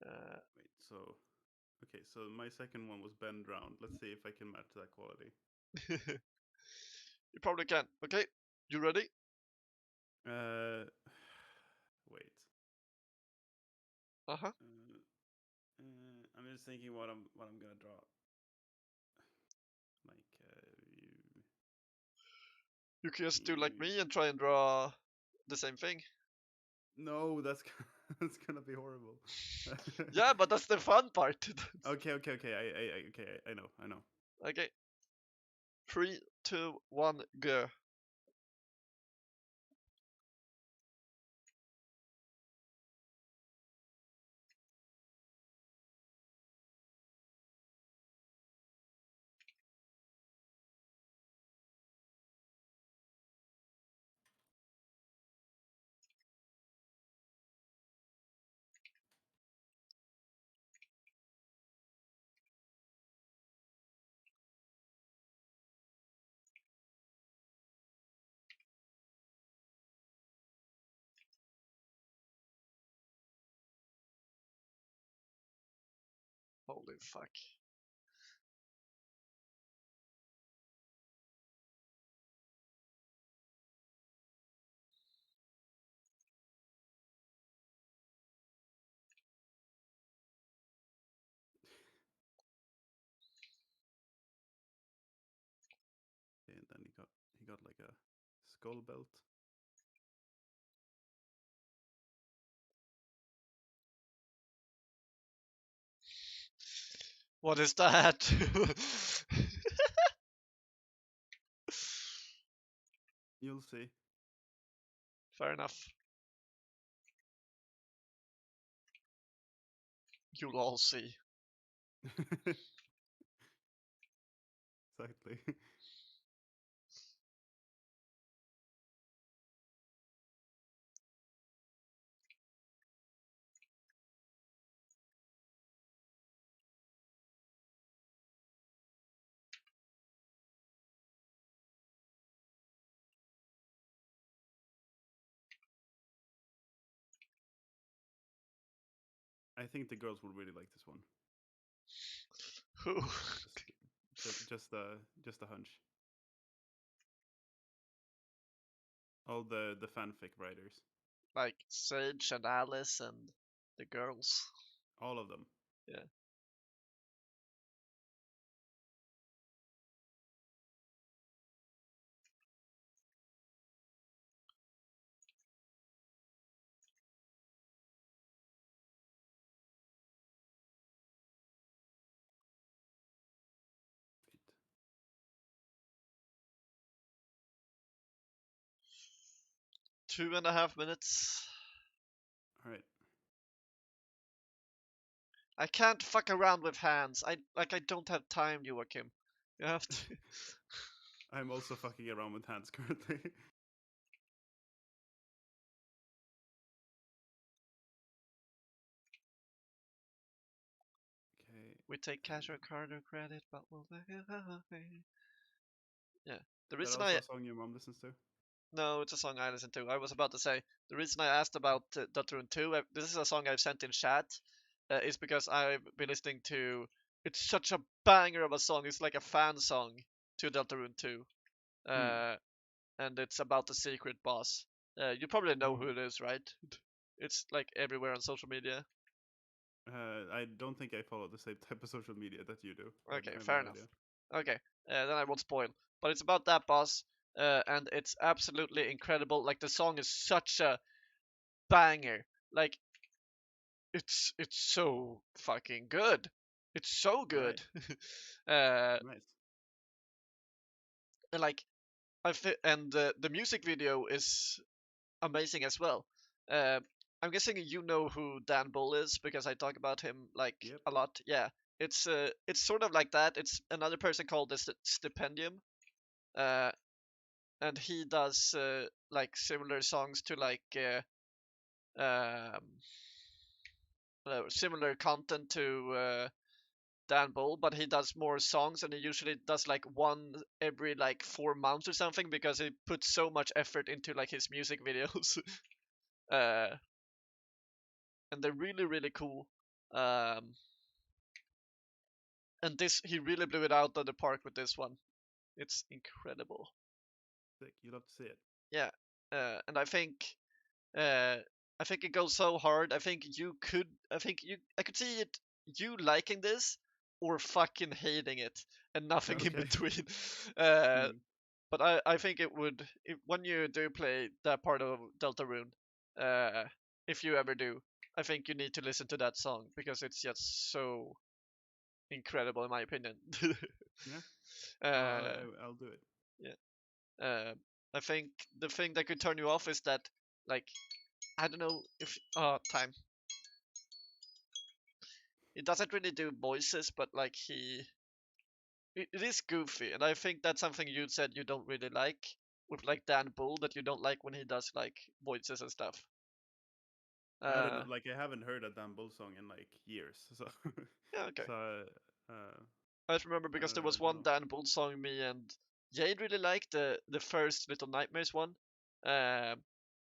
A: Uh,
B: Wait, so okay, so my second one was bend round. Let's see if I can match that quality.
A: you probably can. Okay, you ready?
B: Uh, wait.
A: Uh huh.
B: I'm just thinking what I'm gonna draw. Like
A: You can just do like
B: you.
A: me and try and draw the same thing.
B: No, that's that's gonna be horrible.
A: Yeah, but that's the fun part.
B: Okay. I know.
A: Okay, 3, 2, 1, go. Holy fuck.
B: And then he got like a skull belt.
A: What is that?
B: You'll see.
A: Fair enough. You'll all see.
B: Exactly. I think the girls will really like this one.
A: Who?
B: Just a hunch. All the fanfic writers,
A: Like Sage and Alice and the girls.
B: all of them.
A: Yeah.
B: Wait.
A: 2.5 minutes.
B: All right.
A: I can't fuck around with hands. I don't have time, Joachim. You have to.
B: I'm also fucking around with hands currently. Okay.
A: We take cash or card or credit, but we'll. Yeah. The
B: Is that
A: reason
B: also
A: I
B: a song your mom listens to?
A: No, it's a song I listen to. I was about to say the reason I asked about Deltarune 2. This is a song I've sent in chat. Is because I've been listening to. It's such a banger of a song. It's like a fan song to Deltarune 2.
B: Hmm.
A: Uh, and it's about the secret boss. You probably know who
B: Oh.
A: it is, right? It's like everywhere on social media.
B: I don't think I follow the same type of social media that you do.
A: Okay,
B: I have
A: fair
B: no
A: enough.
B: idea.
A: Okay, then I won't spoil. But it's about that boss, and it's absolutely incredible. Like the song is such a banger. Like it's so fucking good. It's so
B: All right.
A: good. uh,
B: Nice.
A: and like and the music video is amazing as well. Uh, I'm guessing you know who Dan Bull is because I talk about him like
B: Yep.
A: a lot. Yeah, it's sort of like that. It's another person called the Stipendium, uh, and he does like similar songs to like um, similar content to Dan Bull, but he does more songs, and he usually does like one every like 4 months or something because he puts so much effort into like his music videos. uh, and they're really really cool. Um, and this he really blew it out of the park with this one. It's incredible.
B: Sick. You love to see it.
A: Yeah, and uh, I think it goes so hard. I think I could see it you liking this or fucking hating it and nothing in
B: Okay.
A: between. Uh,
B: Hmm.
A: but I think it would when you do play that part of Deltarune, uh, if you ever do, I think you need to listen to that song because it's just so incredible in my opinion.
B: Yeah.
A: uh,
B: I'll do it.
A: yeah. I think the thing that could turn you off is that like I don't know if time. He doesn't really do voices, but like it is goofy, and I think that's something you said you don't really like with like Dan Bull that you don't like when he does like voices and stuff.
B: I don't know.
A: Uh,
B: Like I haven't heard a Dan Bull song in like years. So
A: yeah, okay.
B: so uh,
A: I just remember because there
B: I
A: was
B: don't
A: one
B: know.
A: Dan Bull song me and Jade really liked the first Little Nightmares one, uh,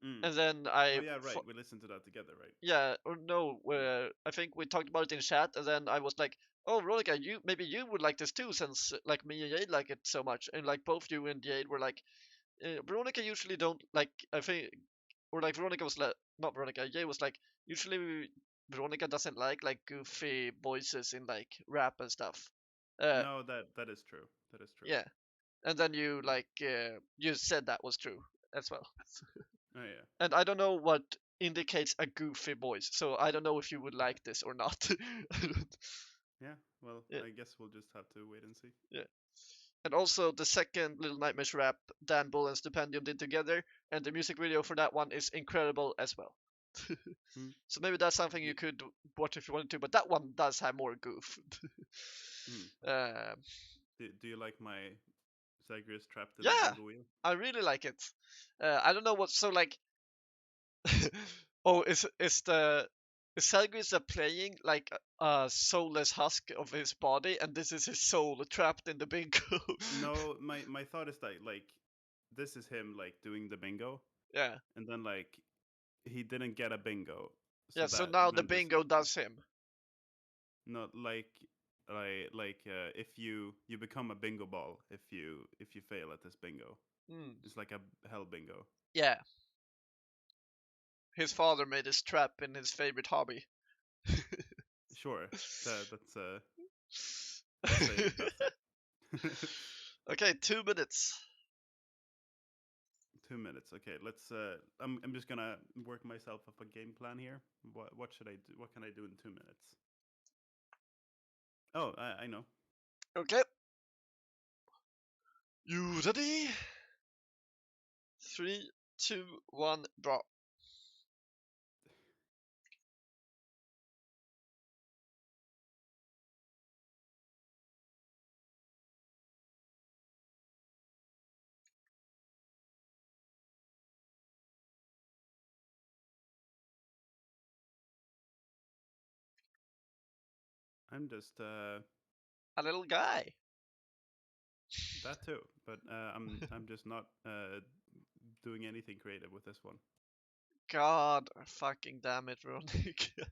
B: Mm.
A: and then
B: Oh yeah, right. We listened to that together, right?
A: yeah, or no,
B: Mm.
A: I think we talked about it in chat, and then I was like, "Oh, Veronica, you maybe you would like this too, since like me and Jade like it so much." And like both you and Jade were like, "Veronica usually don't like." I think, or like Veronica was like, not Veronica, Jade was like, usually Veronica doesn't like goofy voices in like rap and stuff. Uh,
B: No, that is true. That is true.
A: yeah, and then you
B: Mm.
A: like you said that was true as well.
B: Oh yeah.
A: And I don't know what indicates a goofy voice, so I don't know if you would like this or not.
B: Yeah. Well,
A: Yeah,
B: I guess we'll just have to wait and see.
A: yeah. And also the second Little Nightmares rap Dan Bull and Stipendium did together, and the music video for that one is incredible as well.
B: Mm.
A: So maybe that's something you
B: Y-
A: could watch if you wanted to, but that one does have more goof.
B: mm.
A: uh,
B: Do you like my Zagreus trapped in the
A: yeah,
B: bingo wheel?
A: I really like it. I don't know what so like. Oh, is Selgris playing like a soulless husk of his body, and this is his soul trapped in the bingo?
B: No, my thought is that like this is him like doing the bingo,
A: Yeah,
B: and then like he didn't get a bingo,
A: yeah.
B: so
A: So
B: that
A: now the
B: then this
A: bingo
B: happened.
A: does him.
B: Not like if you become a bingo ball if you fail at this bingo.
A: Hmm.
B: It's like a hell bingo.
A: Yeah, his father made his trap in his favorite hobby.
B: Sure, let's say that's it.
A: Okay, 2 minutes.
B: 2 minutes. Okay, let's. I'm just gonna work myself up a game plan here. What should I do? What can I do in 2 minutes? Oh, I know.
A: Okay, you ready? Three, two, one, draw.
B: I'm just
A: A little guy.
B: that too, but I'm just not doing anything creative with this one.
A: God fucking damn it, Veronica.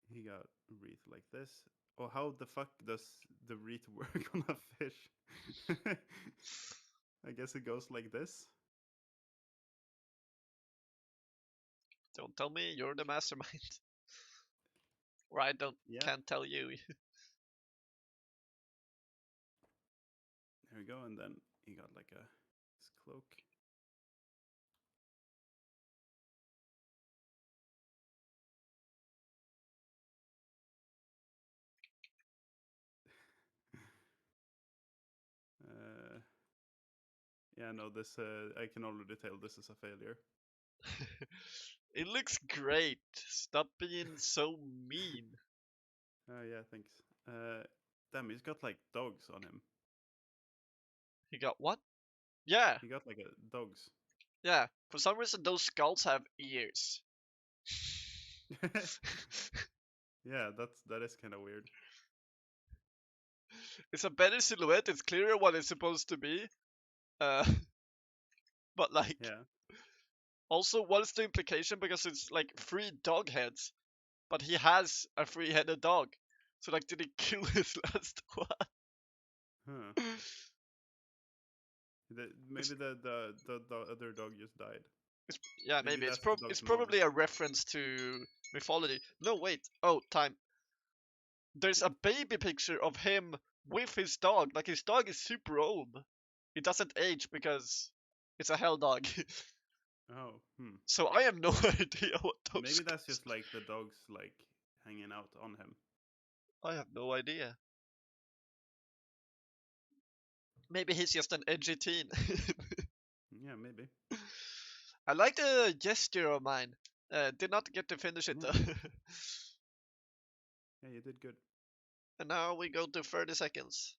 B: He got a wreath like this. Oh, how the fuck does the wreath work on a fish? I guess it goes like this.
A: Don't tell me you're the mastermind. Or I don't
B: Yeah,
A: can't tell you.
B: there we go, and then he got like a his cloak. Uh, yeah, no, this I can already tell this is a failure.
A: It looks great. Stop being so mean.
B: Yeah, thanks. Damn, he's got like dogs on him.
A: You got what? Yeah,
B: He got like a dogs.
A: yeah. For some reason, those skulls have ears.
B: Yeah, that is kind of weird.
A: It's a better silhouette. It's clearer what it's supposed to be. Uh, but like,
B: Yeah.
A: also, what is the implication? Because it's like three dog heads, but he has a three-headed dog. So like, did he kill his last one?
B: Huh.
A: It's,
B: Maybe the other dog just died.
A: it's yeah,
B: Maybe
A: maybe
B: that's the
A: it's
B: dog's mom.
A: probably a reference to mythology. No, wait. Oh, time. There's a baby picture of him with his dog. Like his dog is super old. It doesn't age because it's a hell dog.
B: Oh, hmm.
A: So I have no idea what those.
B: Maybe that's just like the dogs like hanging out on him.
A: I have no idea. Maybe he's just an edgy teen.
B: Yeah, maybe.
A: I like the gesture of mine. Did not get to finish it though.
B: Yeah, yeah, you did good.
A: And now we go to 30 seconds.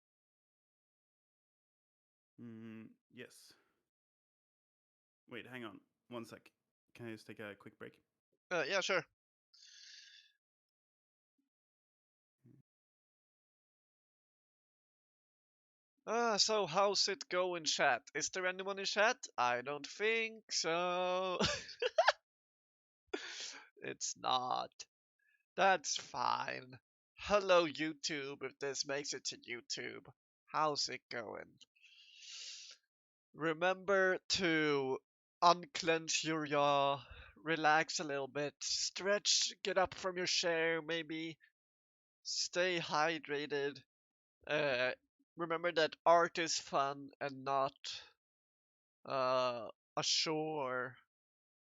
B: Yes. Wait, hang on. One sec. Can I just take a quick break?
A: Yeah, sure. So how's it going, chat? Is there anyone in chat? I don't think so. It's not. That's fine. Hello, YouTube, if this makes it to YouTube. How's it going? Remember to unclench your jaw, relax a little bit, stretch, get up from your chair, maybe stay hydrated. Uh, Remember that art is fun and not a chore.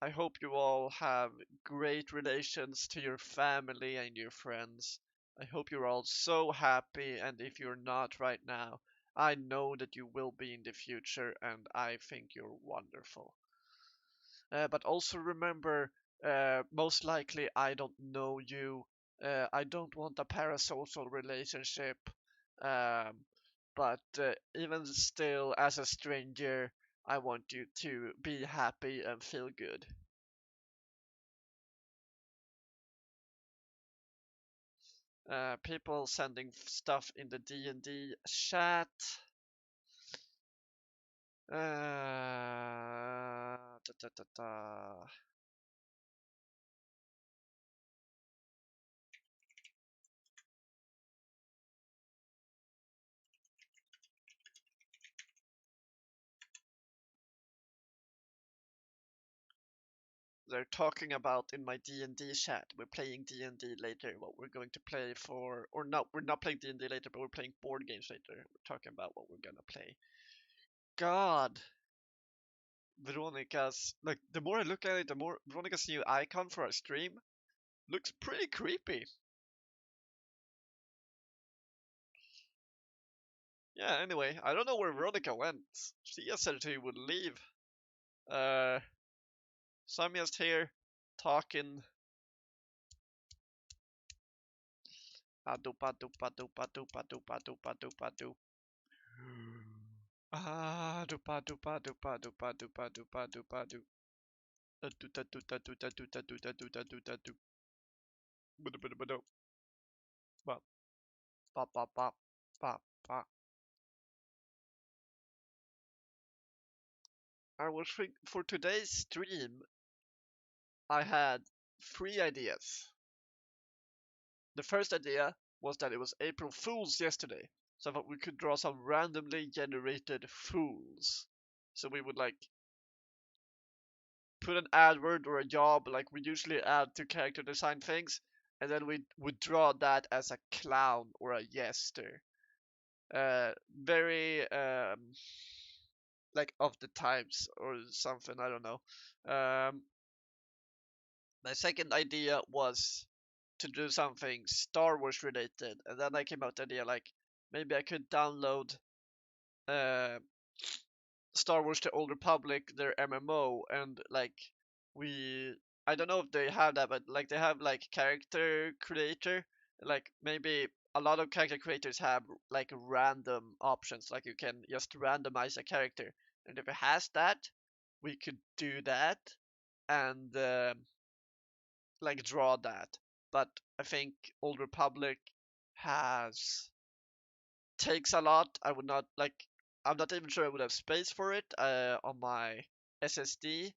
A: I hope you all have great relations to your family and your friends. I hope you're all so happy, and if you're not right now, I know that you will be in the future, and I think you're wonderful. But also remember, most likely I don't know you. I don't want a parasocial relationship. Um, but even still, as a stranger, I want you to be happy and feel good. People sending stuff in the D&D chat. Da, da, da, da. They're talking about in my D&D chat. We're playing D&D later. What we're going to play for, or no, we're not playing D&D later, but we're playing board games later. We're talking about what we're gonna play. God, Veronica's like the more I look at it, the more Veronica's new icon for our stream looks pretty creepy. Yeah. Anyway, I don't know where Veronica went. She just said she would leave. Uh, so I'm just here talking. Adupa dupa dupa dupa dupa dupa dupa dupa. Ah, dupa dupa dupa dupa dupa dupa dupa du. I was think for today's stream, I had three ideas. The first idea was that it was April Fool's yesterday, so I thought we could draw some randomly generated fools. So we would like put an ad word or a job like we usually add to character design things, and then we would draw that as a clown or a jester. Very like of the times or something. I don't know. My second idea was to do something Star Wars related, and then I came out with the idea like maybe I could download uh, Star Wars: The Old Republic, their MMO, and like we I don't know if they have that, but like they have like character creator, like maybe a lot of character creators have like random options, like you can just randomize a character, and if it has that, we could do that and like draw that. But I think Old Republic has takes a lot. I would not like. I'm not even sure I would have space for it on my SSD.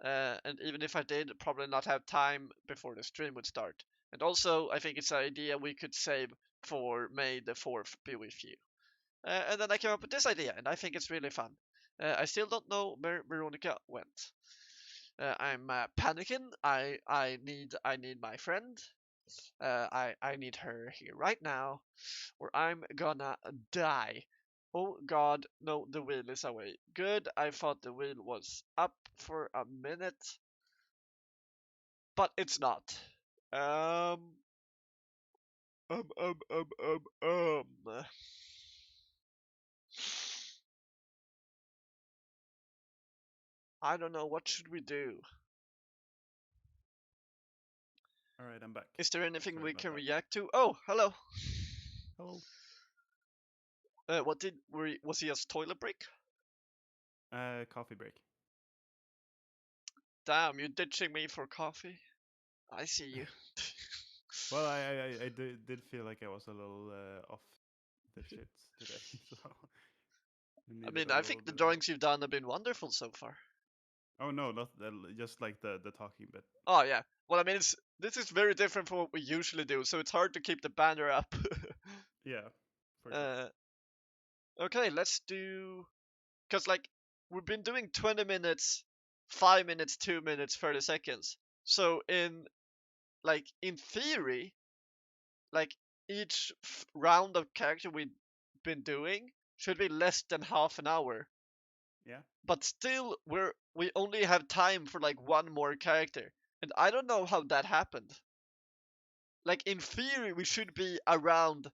A: And even if I did, probably not have time before the stream would start. And also, I think it's an idea we could save for May the 4th be with you. And then I came up with this idea, and I think it's really fun. I still don't know where Veronica went. I'm panicking. I need my friend. I need her here right now, or I'm gonna die. Oh god, no, the wheel is away. Good, I thought the wheel was up for a minute, but it's not. Um, um, um, um, um, um. I don't know, what should we do?
B: All right, I'm back.
A: Is there anything
B: Sorry
A: we
B: about
A: can
B: that.
A: react to? Oh, hello.
B: Hello.
A: What did, was he a toilet break?
B: Coffee break.
A: Damn, you ditching me for coffee? I see you.
B: Well, I did feel like I was a little off the shits today, so I
A: I
B: needed
A: mean,
B: a
A: I
B: little
A: think the
B: bit of help.
A: drawings you've done have been wonderful so far.
B: Oh no, not just like the talking bit.
A: Oh yeah. Well, I mean, this is very different from what we usually do, so it's hard to keep the banner up.
B: Yeah, for sure.
A: uh, okay, let's do because like we've been doing 20 minutes, 5 minutes, 2 minutes, 30 seconds. So in theory, like each round of character we've been doing should be less than half an hour.
B: Yeah.
A: But still, we only have time for like one more character, and I don't know how that happened. Like in theory, we should be around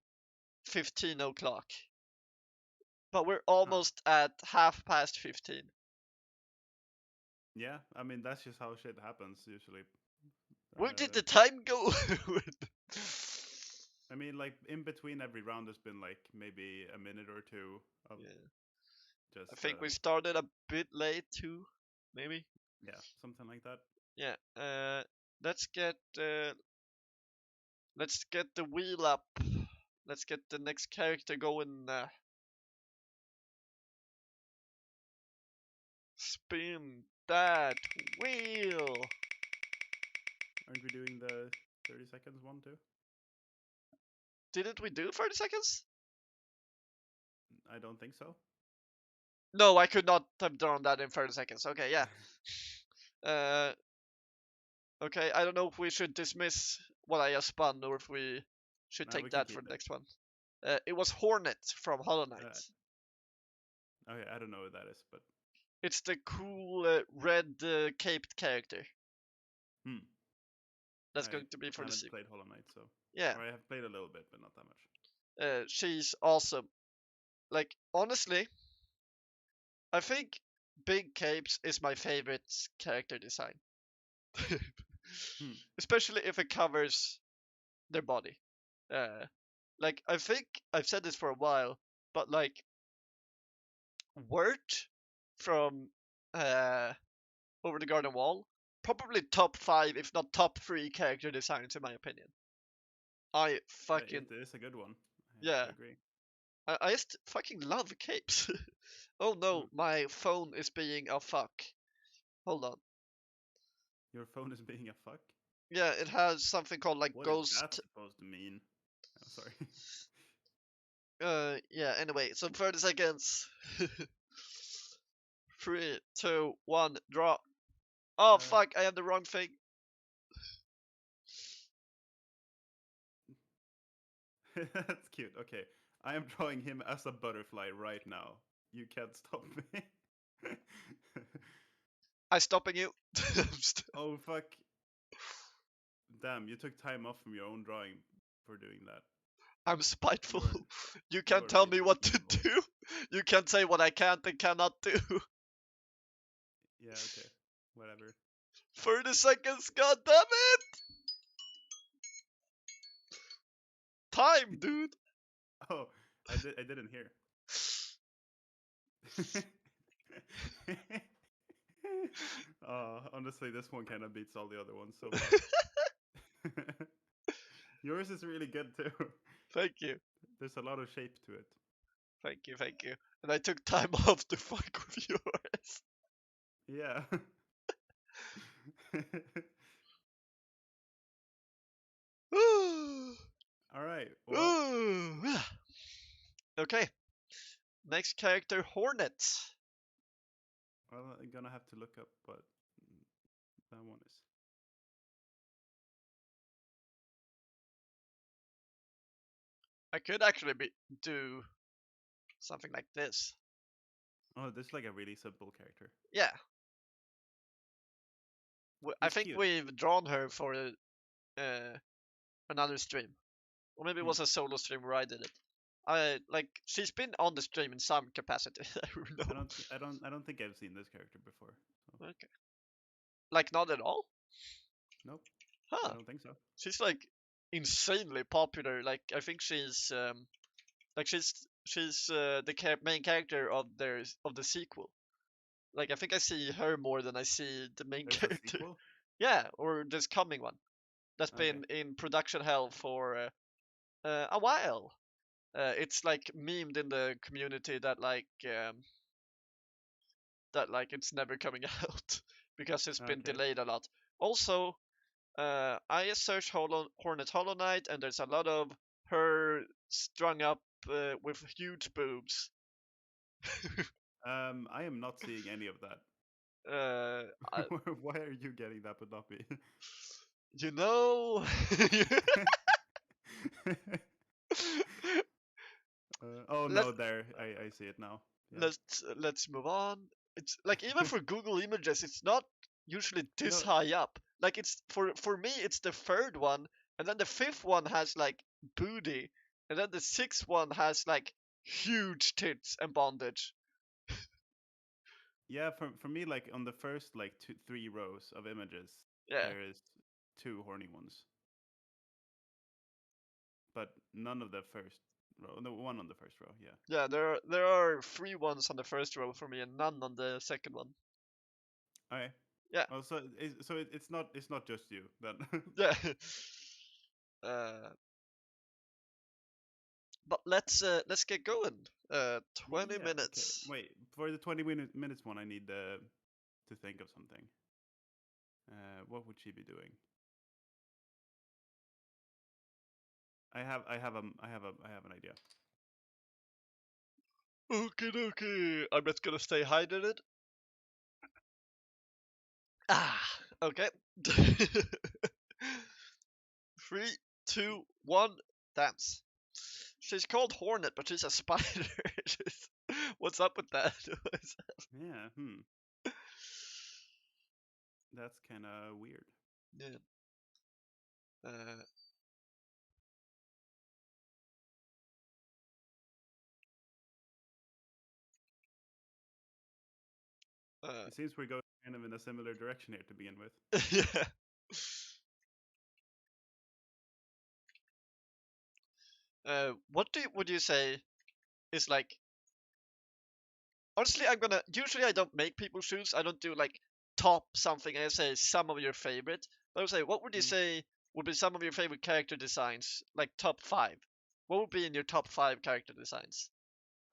A: 15 o'clock, but we're
B: Huh.
A: almost at half past 15.
B: Yeah. I mean, that's just how shit happens usually.
A: Where did
B: Uh,
A: the time go?
B: I mean, like in between every round, there's been like maybe a minute or two of
A: Yeah, I
B: just
A: think we started a bit late too, maybe.
B: yeah, something like that.
A: Yeah. Let's get uh, let's get the wheel up. Let's get the next character going. Spin that wheel.
B: Aren't we doing the 30 seconds one too?
A: Didn't we do 30 seconds?
B: I don't think so.
A: No, I could not have done that in 30 seconds. Okay, yeah. Uh, okay, I don't know if we should dismiss what I just spun or if we should
B: Now we
A: take
B: can
A: that for
B: keep
A: the
B: it.
A: next one. It was Hornet from Hollow Knight.
B: Okay, I don't know what that is, but
A: It's the cool red caped character
B: hmm.
A: that's
B: I
A: going to be for the
B: haven't
A: sequel.
B: played Hollow Knight, so
A: Yeah,
B: or I have played a little bit, but not that much.
A: she's awesome. Like, honestly, I think Big Capes is my favorite character design.
B: Hmm.
A: Especially if it covers their body. Uh, like I think I've said this for a while, but like Wirt from Over the Garden Wall probably top 5, if not top 3 character designs in my opinion. I fucking
B: It is a good one. I have to
A: yeah.
B: agree.
A: I just fucking love capes. Oh no,
B: Mm.
A: my phone is being a fuck. Hold on.
B: Your phone is being a fuck.
A: Yeah, it has something called like
B: What is that
A: ghost.
B: supposed to mean? I'm sorry.
A: Yeah. Anyway, so 30 seconds. 3, 2, 1, draw. Oh
B: uh,
A: fuck! I have the wrong thing.
B: that's cute. Okay, I am drawing him as a butterfly right now. You can't stop me.
A: I stopping you.
B: Oh fuck! Damn, you took time off from your own drawing for doing that.
A: I'm spiteful.
B: You're
A: You
B: you
A: can't
B: are
A: tell me
B: really
A: what to
B: evil.
A: do. You can't say what I can't and cannot do.
B: Yeah. Okay. Whatever.
A: 30 seconds. God damn it! Time, dude.
B: Oh, I didn't hear. Honestly, this one kind of beats all the other ones so far. Yours is really good too.
A: Thank you.
B: There's a lot of shape to it.
A: Thank you. Thank you. And I took time off to fuck with yours.
B: Yeah. All right. Well,
A: Okay. Next character, Hornet.
B: I'm gonna have to look up what that one is.
A: I could actually do something like this.
B: Oh, this is like a really simple character.
A: Yeah. I
B: He's
A: think
B: cute.
A: we've drawn her for another stream. Or maybe it
B: Hmm.
A: was a solo stream where I did it. I like she's been on the stream in some capacity. I don't know.
B: I don't think I've seen this character before. So.
A: Okay. Like not at all?
B: Nope. I
A: Huh.
B: don't think so.
A: She's like insanely popular. Like I think she's like she's the main character of the sequel. Like I think I see her more than I see the main
B: There's a
A: character.
B: sequel.
A: Yeah, or this coming one that's
B: Okay.
A: been in production hell for a while. It's like memed in the community that like it's never coming out because it's been
B: Okay.
A: delayed a lot. Also, I searched Hornet Hollow Knight, and there's a lot of her strung up with huge boobs.
B: I am not seeing any of that.
A: uh, I,
B: Why are you getting that but not me?
A: you know,
B: Oh
A: let's
B: no, there. I see it now. Yeah.
A: let's move on. It's like even for Google Images, it's not usually
B: You
A: this
B: know,
A: high up. Like it's for me, it's the third one, and then the fifth one has like booty, and then the sixth one has like huge tits and bondage.
B: yeah, for me, like on the first like three rows of images,
A: Yeah,
B: there is two horny ones, but none of the first row. No, one on the first row. Yeah.
A: yeah. There are three ones on the first row for me, and none on the second one.
B: Okay.
A: Yeah,
B: Oh, so it's not just you then.
A: yeah. uh, but let's get going. 20
B: Yeah. Okay.
A: minutes.
B: Wait. For the 20 minutes one, I need to think of something. What would she be doing? I have an idea.
A: Okay, okay. I'm just gonna stay hydrated. Ah, okay. Three, two, one, dance. She's called Hornet, but she's a spider. What's up with that?
B: Yeah. That's kind of weird.
A: Yeah. Uh, uh,
B: It seems we're going kind of in a similar direction here to begin with.
A: yeah. What would you say is like? Honestly, I'm gonna. Usually, I don't make people choose. I don't do like top something and say some of your favorite. But I would say, what would you
B: Mm.
A: say would be some of your favorite character designs, like top five? What would be in your top five character designs?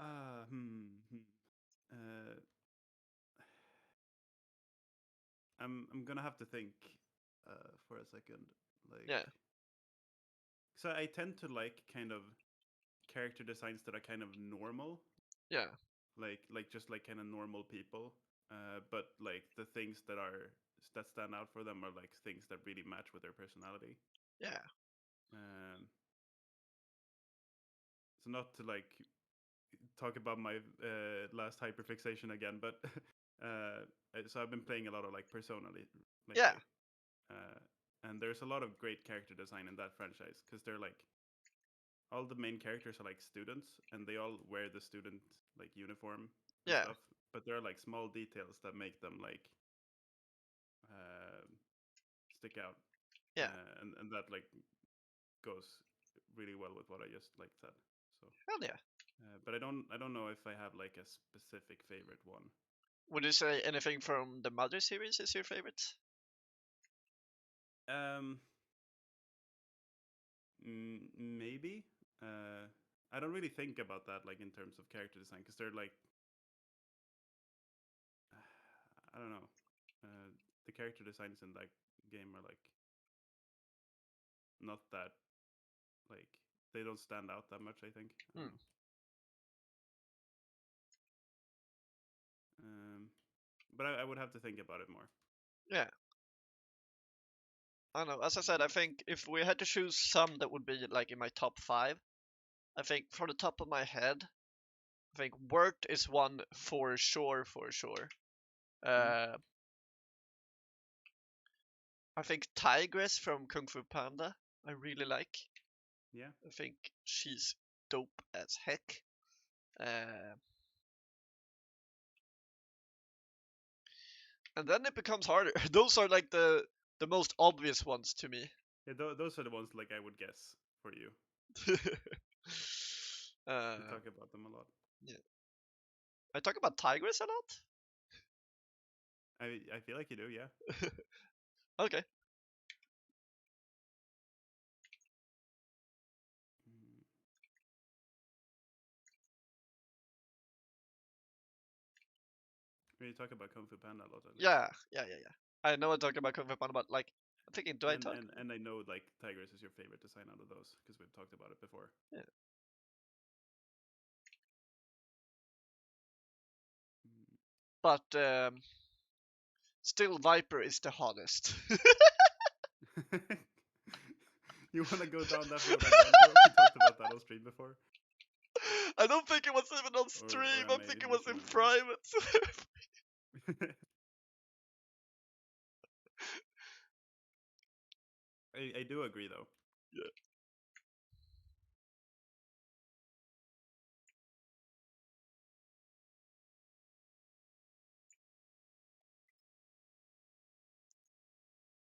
B: Uh, hmm, hmm. Uh, I'm gonna have to think for a second. Like,
A: Yeah,
B: so I tend to like kind of character designs that are kind of normal,
A: yeah,
B: like just like kind of normal people. But like the things that stand out for them are like things that really match with their personality.
A: yeah,
B: Um, so not to like talk about my last hyperfixation again, but so I've been playing a lot of like Persona
A: yeah,
B: lately, uh, and there's a lot of great character design in that franchise because they're like all the main characters are like students and they all wear the student like uniform and
A: yeah,
B: stuff, but there are like small details that make them like uh, stick out,
A: yeah.
B: and that like goes really well with what I just like said. So,
A: Hell yeah.
B: but I don't know if I have like a specific favorite one.
A: Would you say anything from the Mother series is your favorite?
B: Um, Maybe. I don't really think about that like in terms of character design because they're like I don't know. The character designs in that game are like not that like they don't stand out that much. I think I don't
A: Hmm.
B: know. Um, but I would have to think about it more.
A: Yeah, I don't know. As I said, I
B: Mm,
A: think if we had to choose some that would be like in my top five, I think from the top of my head, I think Wirt is one for sure, for sure.
B: mm,
A: Uh, I think Tigress from Kung Fu Panda, I really like.
B: yeah,
A: I think she's dope as heck. Uh, and then it becomes harder. Those are like the most obvious ones to me.
B: yeah. Those are the ones like I would guess for you. You
A: uh,
B: talk about them a lot.
A: yeah. I talk about Tigress a lot.
B: I feel like you do. Yeah.
A: Okay.
B: Mm. You talk about Kung Fu Panda a lot at least.
A: Yeah, yeah, yeah, yeah. I know I talk about Kung Fu Panda, but like, I'm thinking, do I
B: And
A: talk?
B: and and I know like Tigers is your favorite design out of those because we've talked about it before.
A: Yeah.
B: Mm.
A: But still, Viper is the hottest.
B: You want to go down that road again, bro? We talked about that on stream before,
A: I don't think it was even on
B: or
A: stream.
B: I
A: I
B: may
A: think it was in
B: misremembering.
A: private.
B: I do agree though.
A: Yeah.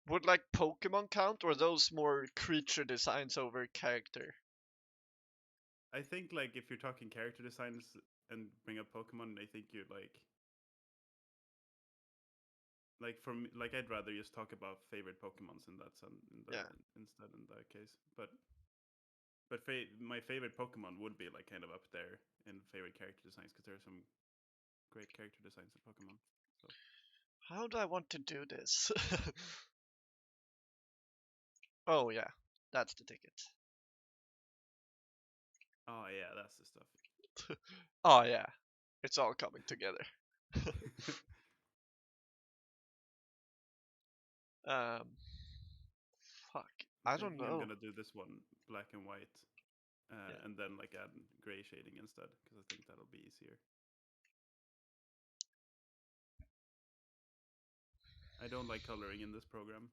A: Would like Pokemon count, or those more creature designs over character?
B: I think like if you're talking character designs and bring up Pokemon, I think you're like from like I'd rather just talk about favorite Pokemons in that son in the
A: Yeah.
B: instead in that case. But my favorite Pokemon would be like kind of up there in favorite character designs because there are some great character designs in Pokemon. So
A: How do I want to do this? Oh yeah, that's the ticket.
B: oh yeah, that's the stuff.
A: Oh yeah, it's all coming together. Um, fuck.
B: I'm
A: I don't
B: thinking I'm
A: know.
B: gonna do this one black and white,
A: Yeah.
B: and then like add gray shading instead because I think that'll be easier. I don't like coloring in this program.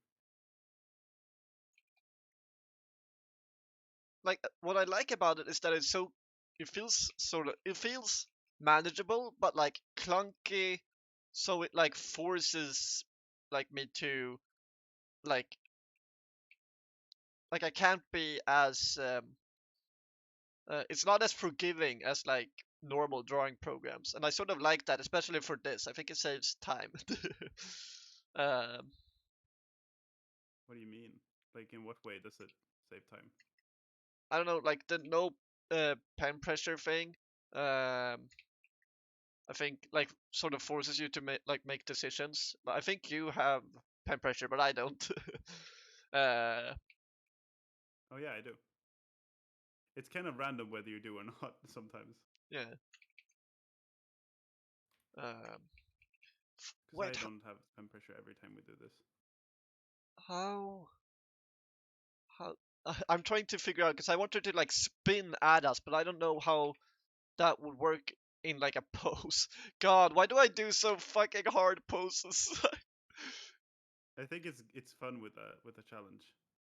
A: Like what I like about it is that it's so it feels manageable but like clunky, so it like forces like me to like I can't be as it's not as forgiving as like normal drawing programs, and I sort of like that, especially for this. I think it saves time. Um,
B: What do you mean? Like, in what way does it save time?
A: I don't know, like the no pen pressure thing. I think like sort of forces you to make decisions. I think you have pen pressure, but I don't. uh,
B: Oh yeah, I do. It's kind of random whether you do or not sometimes.
A: yeah. Um,
B: Because I
A: wait,
B: don't have pen pressure every time we do this.
A: how how? I'm trying to figure out because I wanted to like spin at us, but I don't know how that would work in like a pose. God, why do I do so fucking hard poses?
B: I think it's fun with a challenge.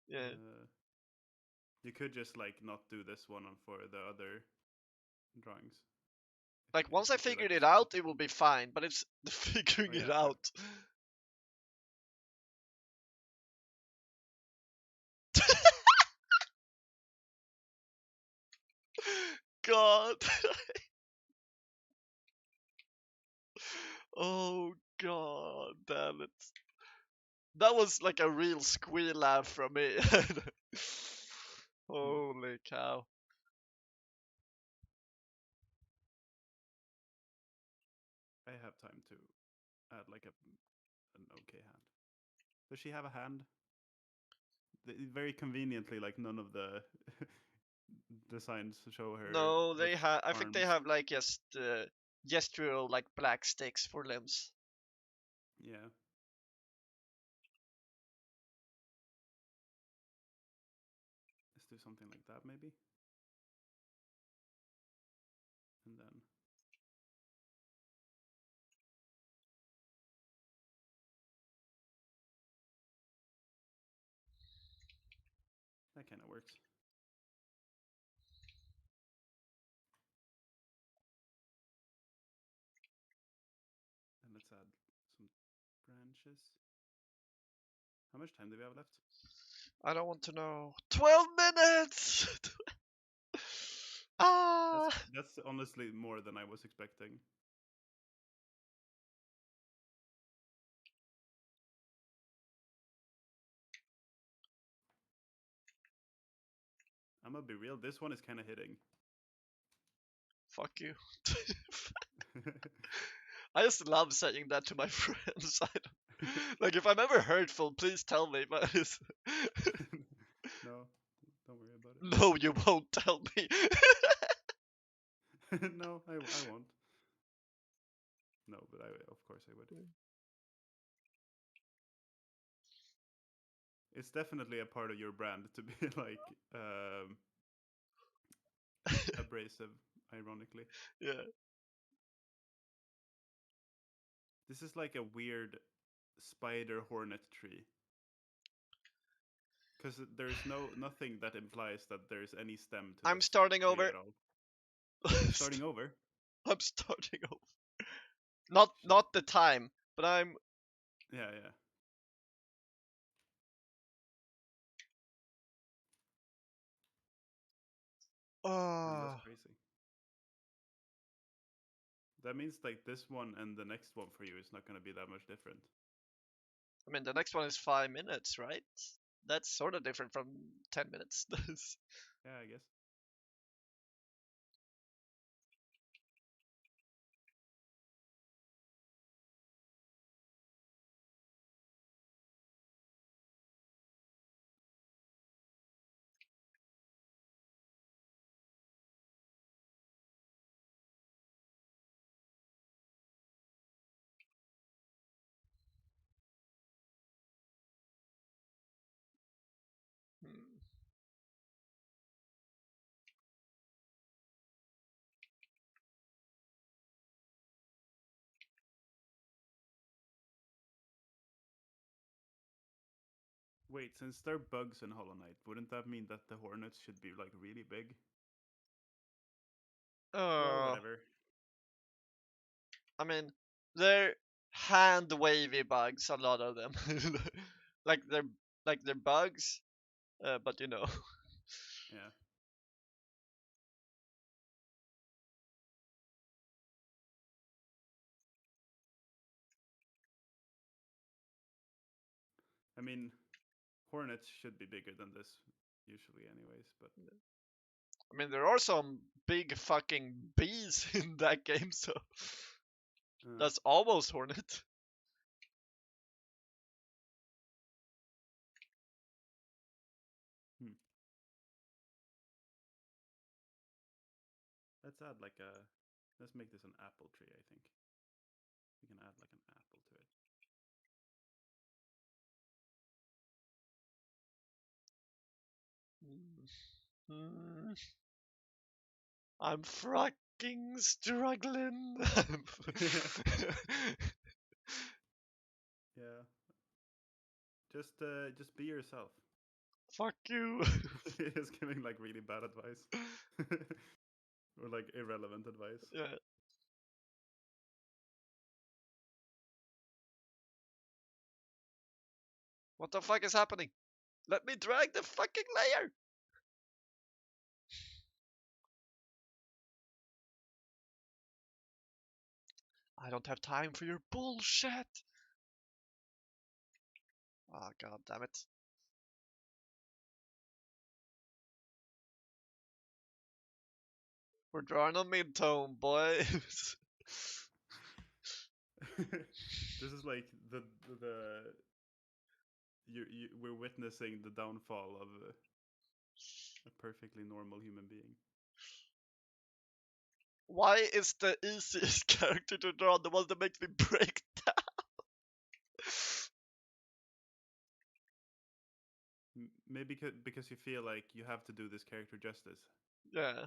A: Yeah.
B: Uh, you could just like not do this one for the other drawings
A: Like
B: if
A: once I
B: you feel like
A: figured it
B: it's too
A: out, it will
B: difficult.
A: be fine. But it's the
B: Oh
A: figuring
B: yeah,
A: it
B: true.
A: out. God. Oh God, damn it. That was like a real squeal laugh from me.
B: Hmm.
A: Holy cow.
B: I have time to add like an okay hand. Does she have a hand? Very conveniently, like none of the designs show her
A: No,
B: with
A: they have. I think they
B: arms.
A: have like just gestural like black sticks for limbs.
B: Yeah, let's do something like that maybe, and then that kind of works. And let's add some branches. How much time do we have left?
A: I don't want to know. 12 minutes.
B: That's
A: Ah.
B: that's honestly more than I was expecting. I'm gonna be real. This one is kind of hitting.
A: Fuck you. I just love saying that to my friends. I don't, like if I'm ever hurtful, please tell me. But
B: No, don't worry about
A: no, you won't tell me.
B: it. No, I won't. No, but I of course I would. It's definitely a part of your brand to be like abrasive. Ironically,
A: Yeah,
B: this is like a weird spider hornet tree because there's nothing that implies that there's any stem to
A: I'm
B: this
A: starting
B: tree
A: over.
B: at all. You're starting over.
A: I'm starting over. Not
B: Shit.
A: not the time, but I'm.
B: Yeah, yeah. That's
A: Oh,
B: crazy. That means like this one and the next one for you is not going to be that much different.
A: I mean the next one is 5 minutes, right? That's sort of different from 10 minutes.
B: Yeah, I guess.
A: Hmm.
B: Wait, since they're bugs in Hollow Knight, wouldn't that mean that the hornets should be like really big? Well,
A: Oh,
B: whatever.
A: I mean they're hand wavy bugs. A lot of them, like they're bugs, but you know.
B: Yeah. I mean, hornets should be bigger than this usually, anyways. But
A: I mean, there are some big fucking bees in that game, so
B: uh,
A: that's almost Hornet.
B: hmm. Let's add like a. Let's make this an apple tree. I think we can add like an apple to it.
A: Mm, I'm fucking struggling.
B: Yeah. Just be yourself.
A: Fuck you.
B: He's giving like really bad advice. Or like irrelevant advice.
A: Yeah. What the fuck is happening? Let me drag the fucking layer. I don't have time for your bullshit. Oh, god damn it. We're drawing a mid-tone, boys.
B: This is like the we're witnessing the downfall of a perfectly normal human being.
A: Why is the easiest character to draw the one that makes me break down?
B: Maybe because you feel like you have to do this character justice.
A: Yeah,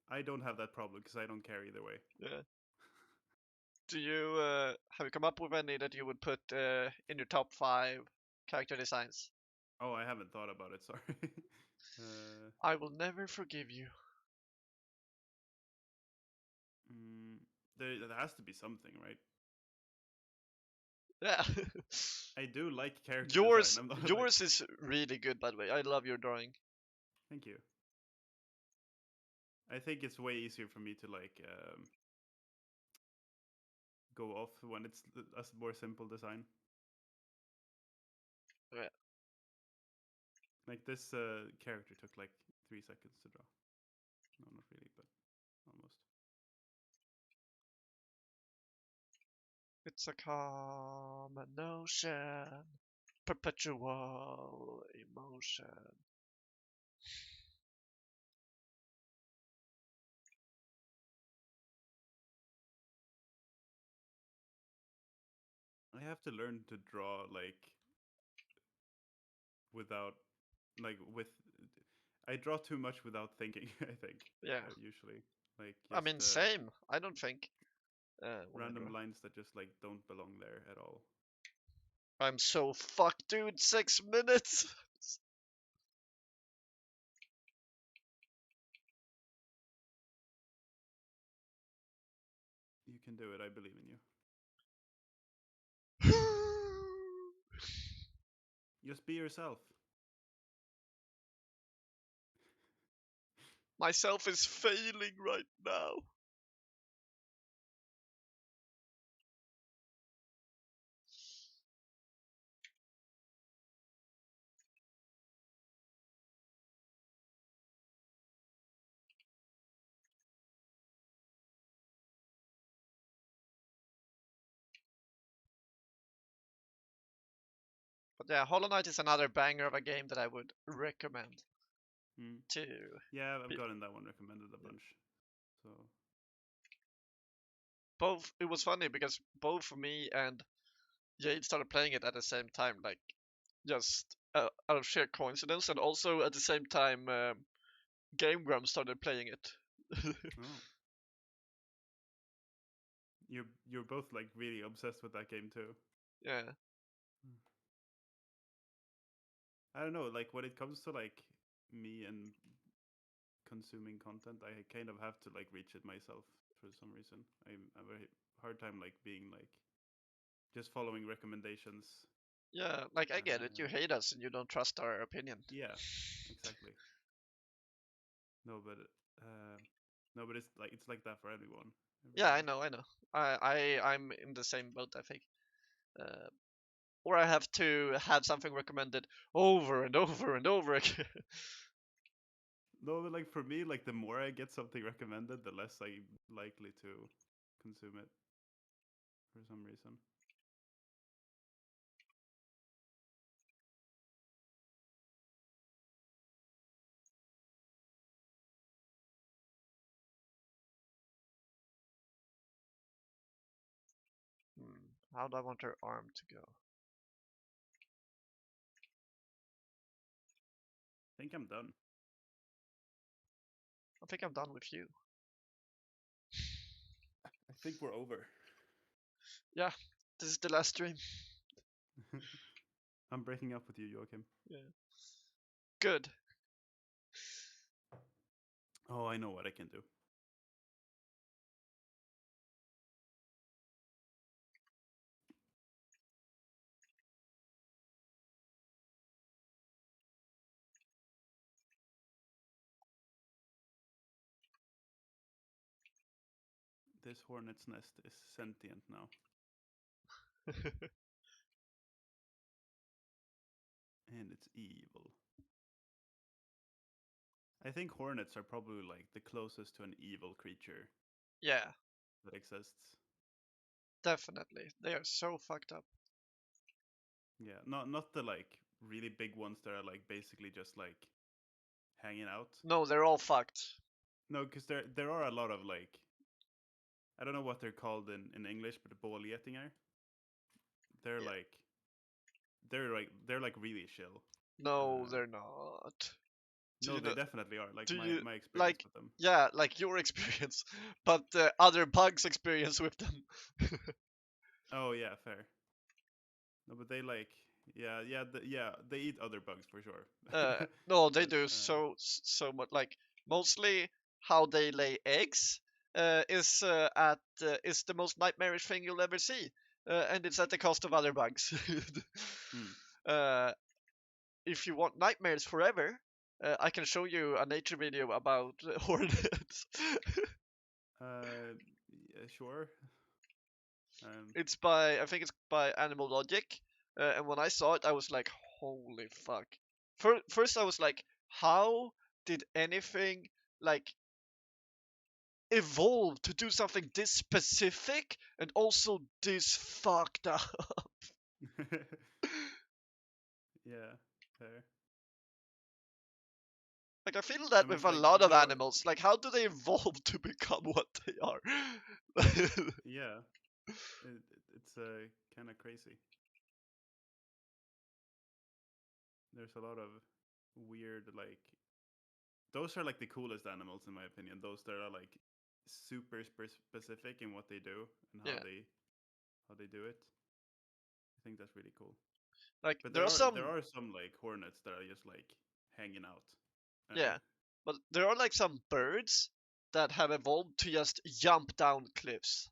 B: I don't have that problem because I don't care either way.
A: yeah. Do you have you come up with any that you would put in your top 5 character designs?
B: Oh, I haven't thought about it. Sorry. uh,
A: I will never forgive you.
B: mm, there has to be something, right?
A: Yeah.
B: I do like character design.
A: yours
B: I'm not like.
A: yours is really good, by the way. I love your drawing.
B: Thank you. I think it's way easier for me to like go off when it's a more simple design.
A: Yeah.
B: Like this character took like 3 seconds to draw. No, not really, but almost.
A: It's a common notion, perpetual emotion.
B: I have to learn to draw like without like with. I draw too much without thinking. I think
A: Yeah.
B: usually like
A: I
B: just
A: mean, same. I don't think when I
B: random
A: draw.
B: lines that just like don't belong there at all.
A: I'm so fucked, dude. 6 minutes.
B: You can do it. I believe in you. Just be yourself.
A: Myself is failing right now. But yeah, Hollow Knight is another banger of a game that I would recommend
B: Mm.
A: to.
B: Yeah, I've
A: Be,
B: gotten that one recommended a bunch. So
A: both. It was funny because both me and Jade started playing it at the same time, like just out of sheer coincidence, and also at the same time, Game Grumps started playing it.
B: oh, you're both like really obsessed with that game too.
A: Yeah,
B: Hmm. I don't know, like when it comes to like me and consuming content, I kind of have to like reach it myself for some reason. I have a very hard time like being like just following recommendations.
A: yeah. Like I get it. You
B: Uh,
A: hate us and you don't trust our opinion.
B: yeah, exactly. No, but uh, no, but it's like that for everyone.
A: Yeah, I
B: Everyone.
A: know, I know. I'm in the same boat. I think. uh, or I have to have something recommended over and over and over again.
B: No, but like for me, like the more I get something recommended, the less I'm likely to consume it for some reason.
A: How do I want her arm to go?
B: I think I'm done.
A: I think I'm done with you.
B: I think we're over.
A: Yeah, this is the last stream.
B: I'm breaking up with you, Joachim.
A: Yeah. Good.
B: Oh, I know what I can do. This hornet's nest is sentient now. And it's evil. I think hornets are probably like the closest to an evil creature
A: Yeah,
B: that exists.
A: definitely. They are so fucked up.
B: Yeah, not the like really big ones that are like basically just like hanging out.
A: No, they're all fucked.
B: No, because there are a lot of like I don't know what they're called in English, but the bålgetingar. They're
A: Yeah.
B: like they're like really chill.
A: No,
B: Uh,
A: they're not. Do
B: no,
A: you
B: they
A: know?
B: definitely are. Like
A: Do you
B: my experience
A: like?
B: with them.
A: Yeah, like your experience, but other bugs' experience with them.
B: Oh yeah, fair. No, but they like yeah they eat other bugs for sure.
A: No, they
B: but
A: do so much. Like mostly how they lay eggs is the most nightmarish thing you'll ever see, and it's at the cost of other bugs.
B: hmm.
A: uh, if you want nightmares forever, I can show you a nature video about hornets.
B: Yeah, sure. Um,
A: I think it's by Animal Logic, and when I saw it, I was like, holy fuck. First, I was like, how did anything like evolve to do something this specific and also this fucked up?
B: yeah, fair.
A: Like I feel
B: I
A: that
B: mean,
A: with a
B: like
A: lot of
B: there are
A: animals. Like how do they evolve to become what they are?
B: yeah, it's kind of crazy. There's a lot of weird like those are like the coolest animals in my opinion. Those that are like super specific in what they do and
A: Yeah,
B: how they do it. I think that's really cool.
A: like
B: But
A: there are
B: there
A: some.
B: are some like hornets that are just like hanging out. Uh,
A: Yeah, but there are like some birds that have evolved to just jump down cliffs.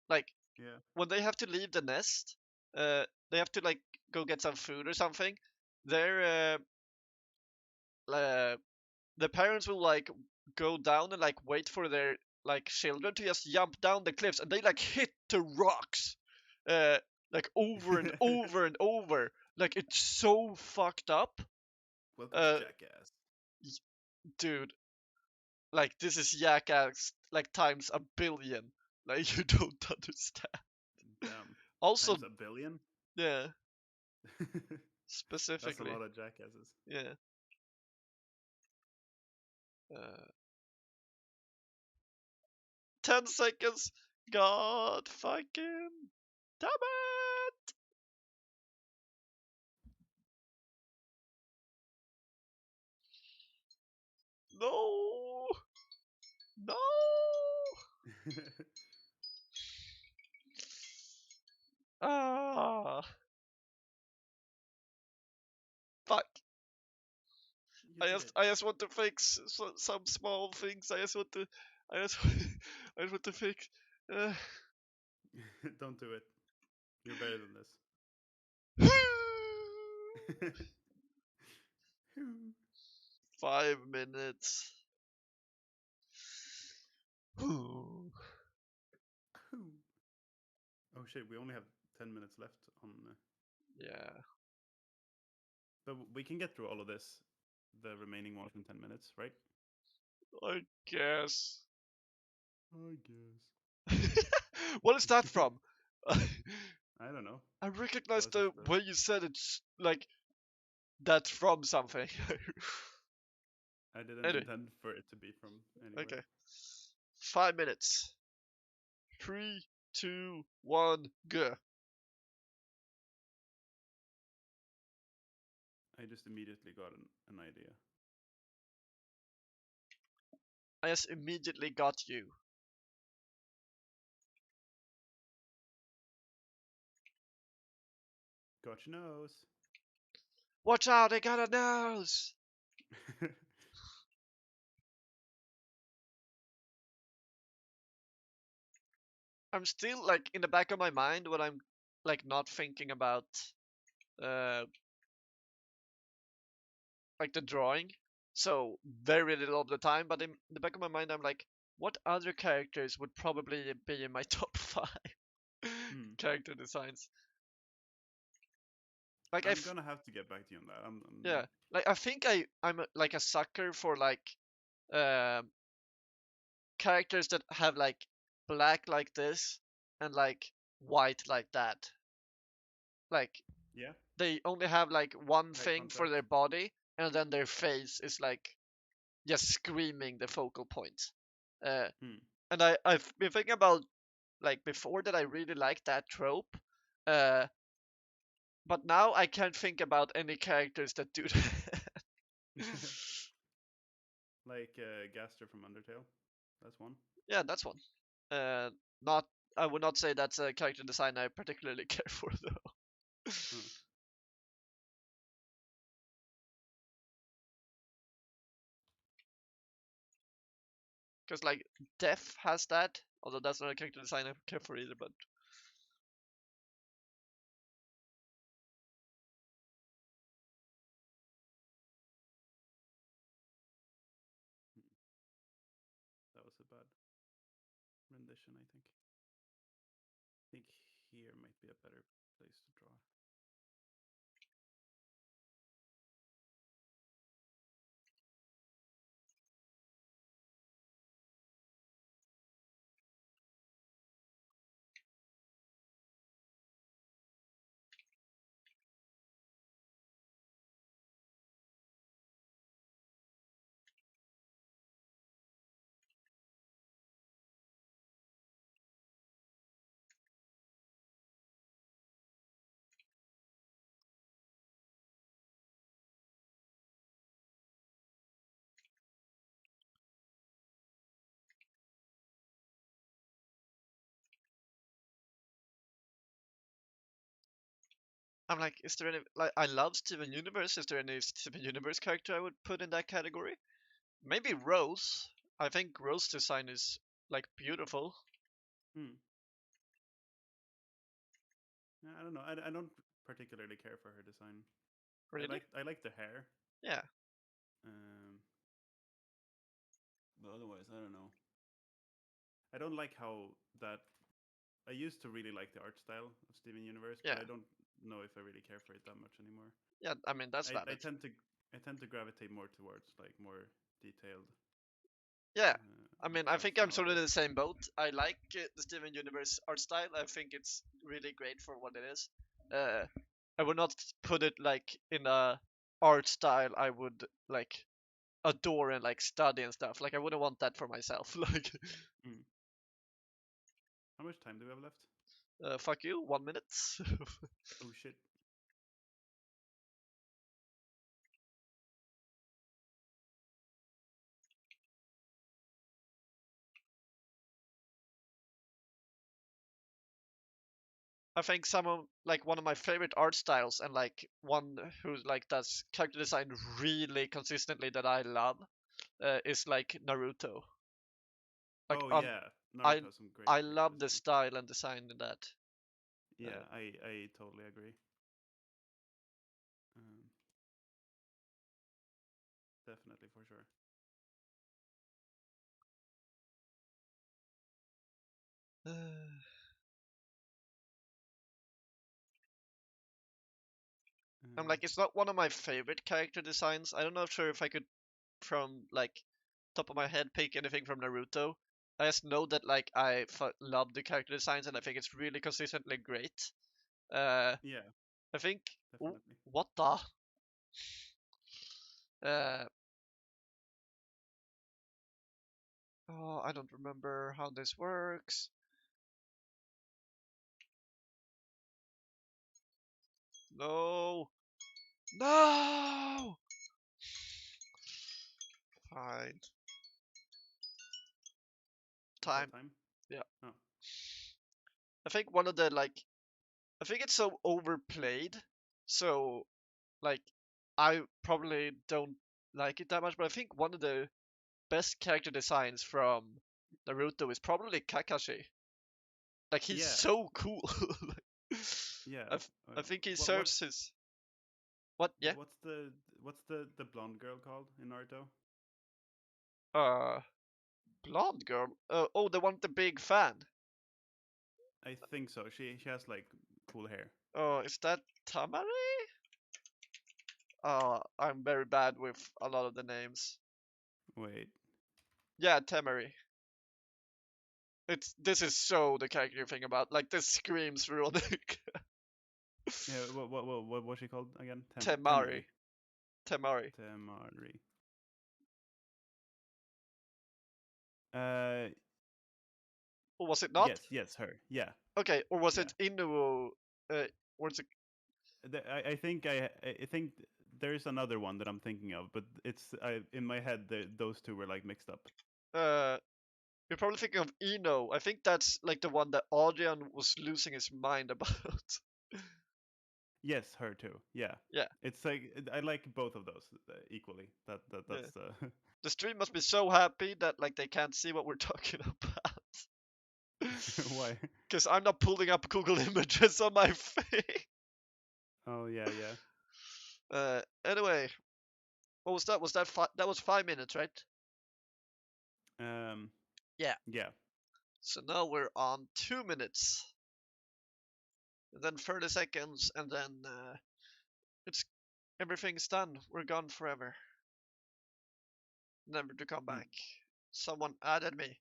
A: Like
B: yeah.
A: when they have to leave the nest, they have to like go get some food or something. They're the parents will like go down and like wait for their like children to just jump down the cliffs, and they like hit the rocks, uh, like over and over and over. Like it's so fucked up,
B: Welcome to
A: uh,
B: Jackass.
A: dude. Like this is Jackass like times a billion. Like you don't understand.
B: Damn.
A: Also,
B: Times a billion?
A: yeah,
B: That's a
A: specifically,
B: lot of jackasses.
A: yeah. Uh, 10 seconds. God fucking damn it! No, no. Ah, fuck.
B: You did it.
A: I just want to fix some small things. I just, I just want to fix. Uh,
B: Don't do it. You're better than this.
A: 5 minutes.
B: Oh shit, we only have 10 minutes left on.
A: Yeah.
B: But we can get through all of this, the remaining ones in 10 minutes, right?
A: I guess.
B: I guess.
A: What is that from?
B: I don't know.
A: I
B: That
A: recognize
B: was
A: the
B: just
A: way you said it's like that's from something.
B: I didn't
A: Anyway,
B: intend for it to be from anywhere.
A: okay. 5 minutes. 3, 2, 1, go.
B: I just immediately got an idea.
A: I just immediately got you.
B: Got your nose.
A: Watch out, they got a nose! I'm still like in the back of my mind when I'm like not thinking about uh like the drawing. So very little of the time, but in the back of my mind I'm like, what other characters would probably be in my top 5
B: Hmm.
A: character designs? Like
B: I'm gonna have to get back to you on that.
A: yeah, like I think like a sucker for like um characters that have like black like this and like white like that. Like
B: yeah,
A: they only have like one
B: high
A: thing for
B: contrast.
A: their body, and then their face is like just screaming the focal point. Uh,
B: Hmm.
A: and I've been thinking about like before that I really like that trope. Uh, but now I can't think about any characters that do that.
B: Like Gaster from Undertale. That's one.
A: Yeah, that's one. Uh, not I would not say that's a character design I particularly care for though.
B: Huh.
A: Because like Death has that, although that's not a character design I care for either. But
B: That was a bad rendition, I think. I think here might be a better place to draw.
A: I'm like, is there any like I love Steven Universe? Is there any Steven Universe character I would put in that category? Maybe Rose. I think Rose design is like beautiful.
B: Hmm. Yeah, I don't know. I don't particularly care for her design.
A: Really?
B: I like the hair.
A: Yeah.
B: Um, but otherwise, I don't know. I don't like how that. I used to really like the art style of Steven Universe, but
A: Yeah.
B: I don't know if I really care for it that much anymore.
A: Yeah. I mean that's
B: I
A: valid.
B: tend to gravitate more towards like more detailed
A: Yeah. I
B: art
A: mean, I
B: styles
A: think I'm sort of in
B: nowadays.
A: the same boat. I like the Steven Universe art style. I think it's really great for what it is. Uh, I would not put it like in a art style I would like adore and like study and stuff. Like I wouldn't want that for myself. Like,
B: Mm. How much time do we have left?
A: fuck you, 1 minute.
B: Oh shit.
A: I think some of like one of my favorite art styles and like one who like does character design really consistently that I love is like Naruto. Like
B: Oh yeah,
A: I
B: Naruto has some great
A: I
B: character
A: love the
B: design.
A: style and design in that.
B: Yeah, I totally agree. Um, Definitely for sure.
A: Uh, I'm like, it's not one of my favorite character designs. I don't know sure if I could from like top of my head pick anything from Naruto. I just know that like I love the character designs and I think it's really consistently great. Uh,
B: Yeah,
A: I think. Ooh,
B: definitely.
A: what the? Uh, oh, I don't remember how this works. No, no. Fine.
B: Is that
A: Time.
B: time?
A: Yeah.
B: Oh,
A: I think one of the like. I think it's so overplayed. So like, I probably don't like it that much. But I think one of the best character designs from Naruto is probably Kakashi. Like he's
B: yeah,
A: so cool.
B: yeah.
A: I, I think he
B: What
A: serves his what? Yeah.
B: what's the blonde girl called in Naruto?
A: Uh, blonde girl. Oh, the one with the big fan.
B: I think so. She has like cool hair.
A: Oh, is that Tamari? I'm very bad with a lot of the names.
B: Wait.
A: Yeah, Tamari. This is so the character you think about. Like this screams Veronica.
B: Yeah. What was she called again?
A: Temari.
B: Temari.
A: Temari.
B: Temari. Uh,
A: Or was it not?
B: yes, her. Yeah,
A: Okay, or was
B: yeah.
A: it Inuo? Or it's
B: I think there's another one that I'm thinking of, but it's in my head those two were like mixed up.
A: uh, you're probably thinking of Ino. I think that's like the one that Adrian was losing his mind about.
B: Yes, her too. Yeah,
A: Yeah,
B: it's like I like both of those equally.
A: yeah.
B: That's
A: The stream must be so happy that like they can't see what we're talking about.
B: why.
A: Because I'm not pulling up Google Images on my face.
B: Oh yeah, yeah.
A: Anyway, what was that? That was 5 minutes, right?
B: Um,
A: Yeah.
B: yeah.
A: So now we're on 2 minutes, and then 30 seconds, and then it's everything's done. We're gone forever, never to come
B: Mm,
A: back. Someone added me.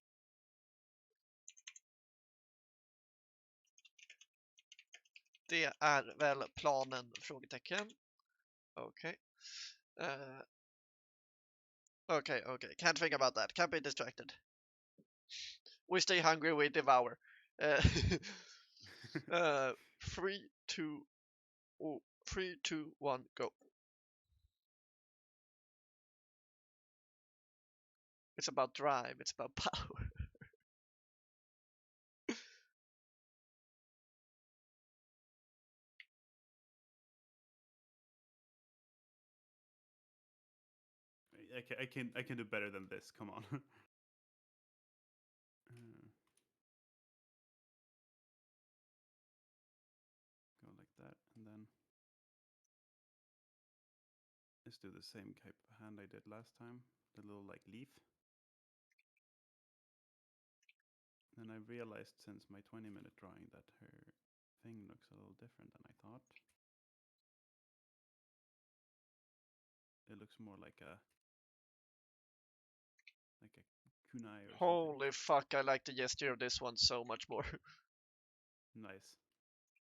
A: Det är väl planen? Frågetecken. Okay. Okay. Can't think about that. Can't be distracted. We stay hungry. We devour. Uh, uh, three, two, oh, 3, 2, 1, go. It's about drive. It's about power.
B: I can do better than this. Come on. Go like that, and then let's do the same type of hand I did last time. The little like leaf. And I realized since my 20-minute drawing that her thing looks a little different than I thought. It looks more like a kunai or something.
A: Holy fuck! I like the gesture of this one so much more.
B: Nice.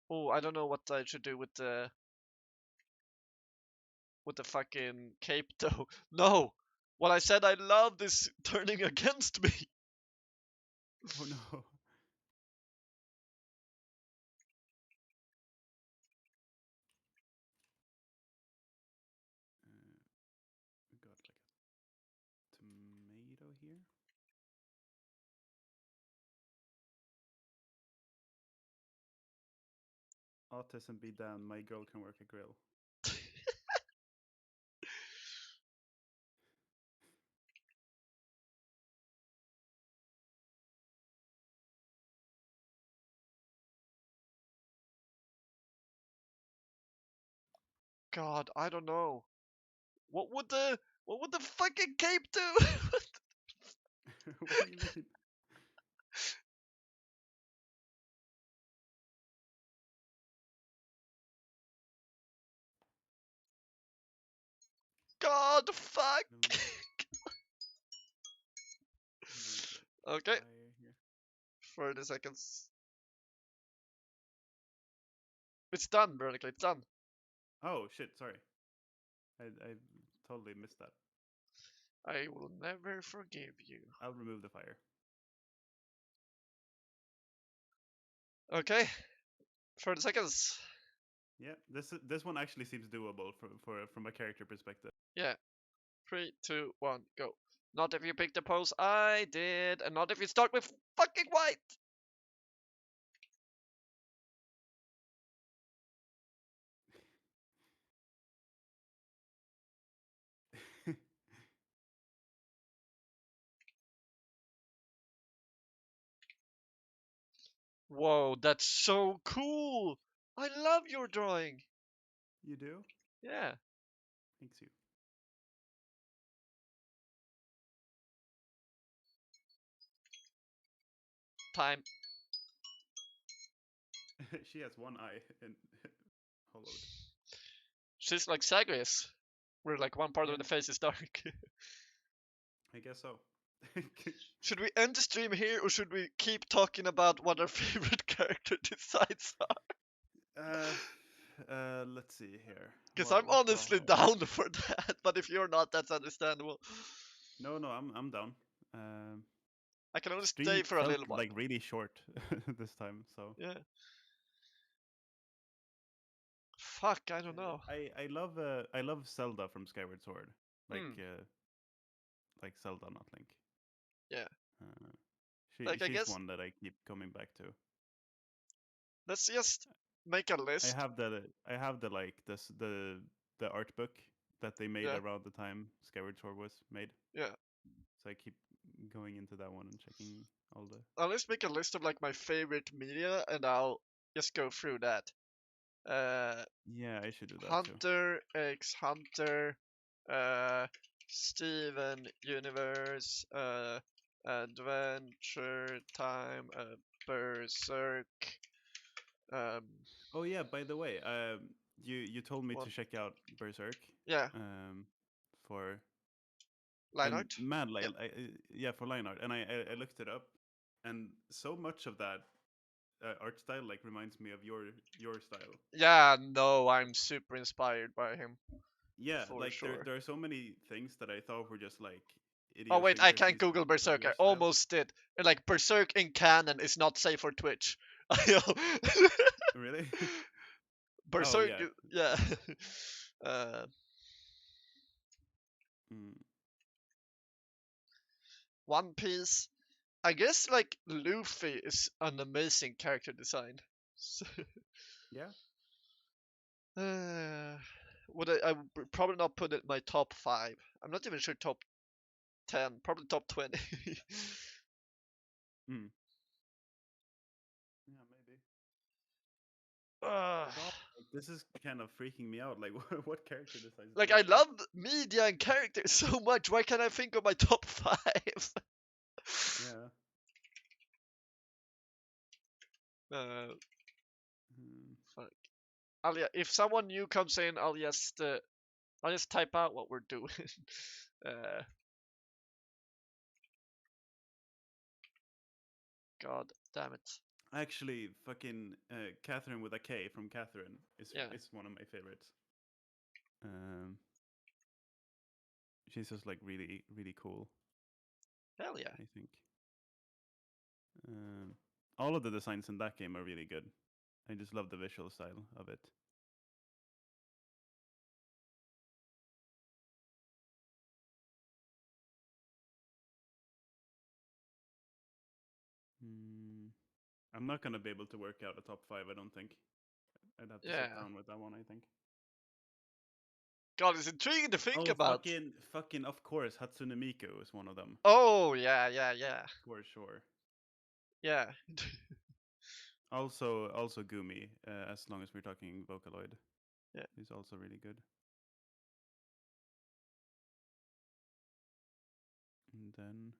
A: Oh, I don't know what I should do with the fucking cape though. No, what I said I love is turning against me.
B: Oh no. We got like a tomato here. Autism be damned, my girl can work a grill.
A: God, I don't know. What would the fucking cape do?
B: What do you mean?
A: God, fuck.
B: I'm gonna move the
A: Okay,
B: fire here.
A: 30 seconds. It's done, vertically. It's done.
B: Oh shit! Sorry, I totally missed that.
A: I will never forgive you.
B: I'll remove the fire.
A: Okay, 30 seconds.
B: Yeah, this one actually seems doable from a character perspective.
A: Yeah. 3, 2, 1, go. Not if you pick the pose I did, and not if you start with fucking white. Whoa, that's so cool. I love your drawing.
B: You do?
A: Yeah.
B: Thanks you.
A: Time.
B: She has one eye and hollowed.
A: She's like Sagris, where like one part
B: Yeah,
A: of the face is dark.
B: I guess so.
A: Should we end the stream here, or should we keep talking about what our favorite character designs are?
B: Let's see here.
A: Because I'm
B: What do I
A: honestly
B: have?
A: down for that, but if you're not, that's understandable.
B: No, I'm down. Um,
A: I can only stay
B: Stream
A: for a
B: felt
A: little while.
B: like really short this time, so
A: Yeah. Fuck, I don't know.
B: I love Zelda from Skyward Sword, like
A: Hmm.
B: like Zelda, not Link.
A: Yeah.
B: Uh,
A: Like, I
B: she's
A: guess
B: one that I keep coming back to.
A: let's just make a list.
B: I have the like this the art book that they made
A: Yeah.
B: around the time Skyward Sword was made.
A: Yeah.
B: So I keep going into that one and checking all the.
A: I'll just make a list of like my favorite media, and I'll just go through that. Uh,
B: Yeah, I should do that too.
A: Hunter X Hunter, uh, Steven Universe, Adventure Time, Berserk. Um,
B: Oh yeah, by the way, you told me to
A: one.
B: check out Berserk,
A: Yeah,
B: um, for
A: line
B: and
A: art.
B: man, like
A: Yeah.
B: yeah, for line art, and I looked it up, and so much of that art style like reminds me of your style.
A: Yeah, no, I'm super inspired by him
B: Yeah,
A: for
B: like
A: sure.
B: there are so many things that I thought were just like
A: Oh wait, I can't
B: idiosyncrasies
A: Google
B: of
A: Berserk.
B: your
A: I
B: style.
A: almost did. And like Berserk in canon is not safe for Twitch.
B: Really? Oh
A: Berserk,
B: yeah.
A: yeah. uh,
B: Mm,
A: One Piece. I guess like Luffy is an amazing character design. So,
B: yeah.
A: I would probably not put it in my top five. I'm not even sure top 10. Probably top 20.
B: Mm. Yeah, maybe.
A: uh,
B: God, like, this is kind of freaking me out. Like, what character designs do
A: like
B: I
A: I
B: pick?
A: love media and characters so much. Why can't I think of my top five?
B: Yeah.
A: uh,
B: Mm.
A: Fuck. If someone new comes in, I'll just type out what we're doing. uh, God damn it.
B: Actually, fucking Catherine with a K from Catherine
A: Yeah.
B: is one of my favorites. Um, she's just like really cool.
A: Hell yeah.
B: I think. Um, all of the designs in that game are really good. I just love the visual style of it. Mm, I'm not gonna be able to work out a top five. I don't think. I'd have to sit
A: Yeah.
B: down with that one. I think.
A: God, it's intriguing to think
B: Oh,
A: about.
B: fucking! Of course, Hatsune Miku is one of them
A: Oh, yeah, yeah, yeah.
B: for sure.
A: Yeah.
B: Also Gumi. As long as we're talking Vocaloid,
A: Yeah.
B: he's also really good. And then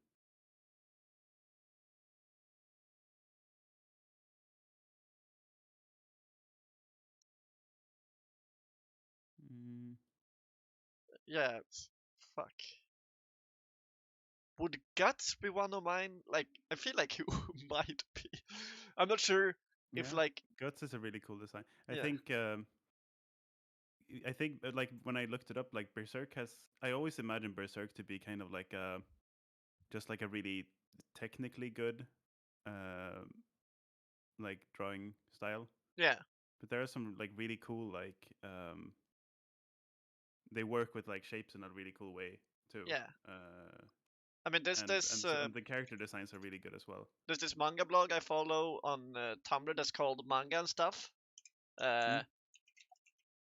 B: mm,
A: Yeah, fuck. Would Guts be one of mine? Like, I feel like he might be. I'm not sure if
B: Yeah,
A: like,
B: Guts is a really cool design. I
A: yeah,
B: think like when I looked it up, like Berserk has. I always imagine Berserk to be kind of like just like a really technically good uh, like drawing style.
A: yeah,
B: But there are some like really cool like they work with like shapes in a really cool way too.
A: yeah.
B: Uh,
A: I mean,
B: and the character designs are really good as well.
A: there's this manga blog I follow on Tumblr that's called Manga and Stuff. Uh,
B: Mm?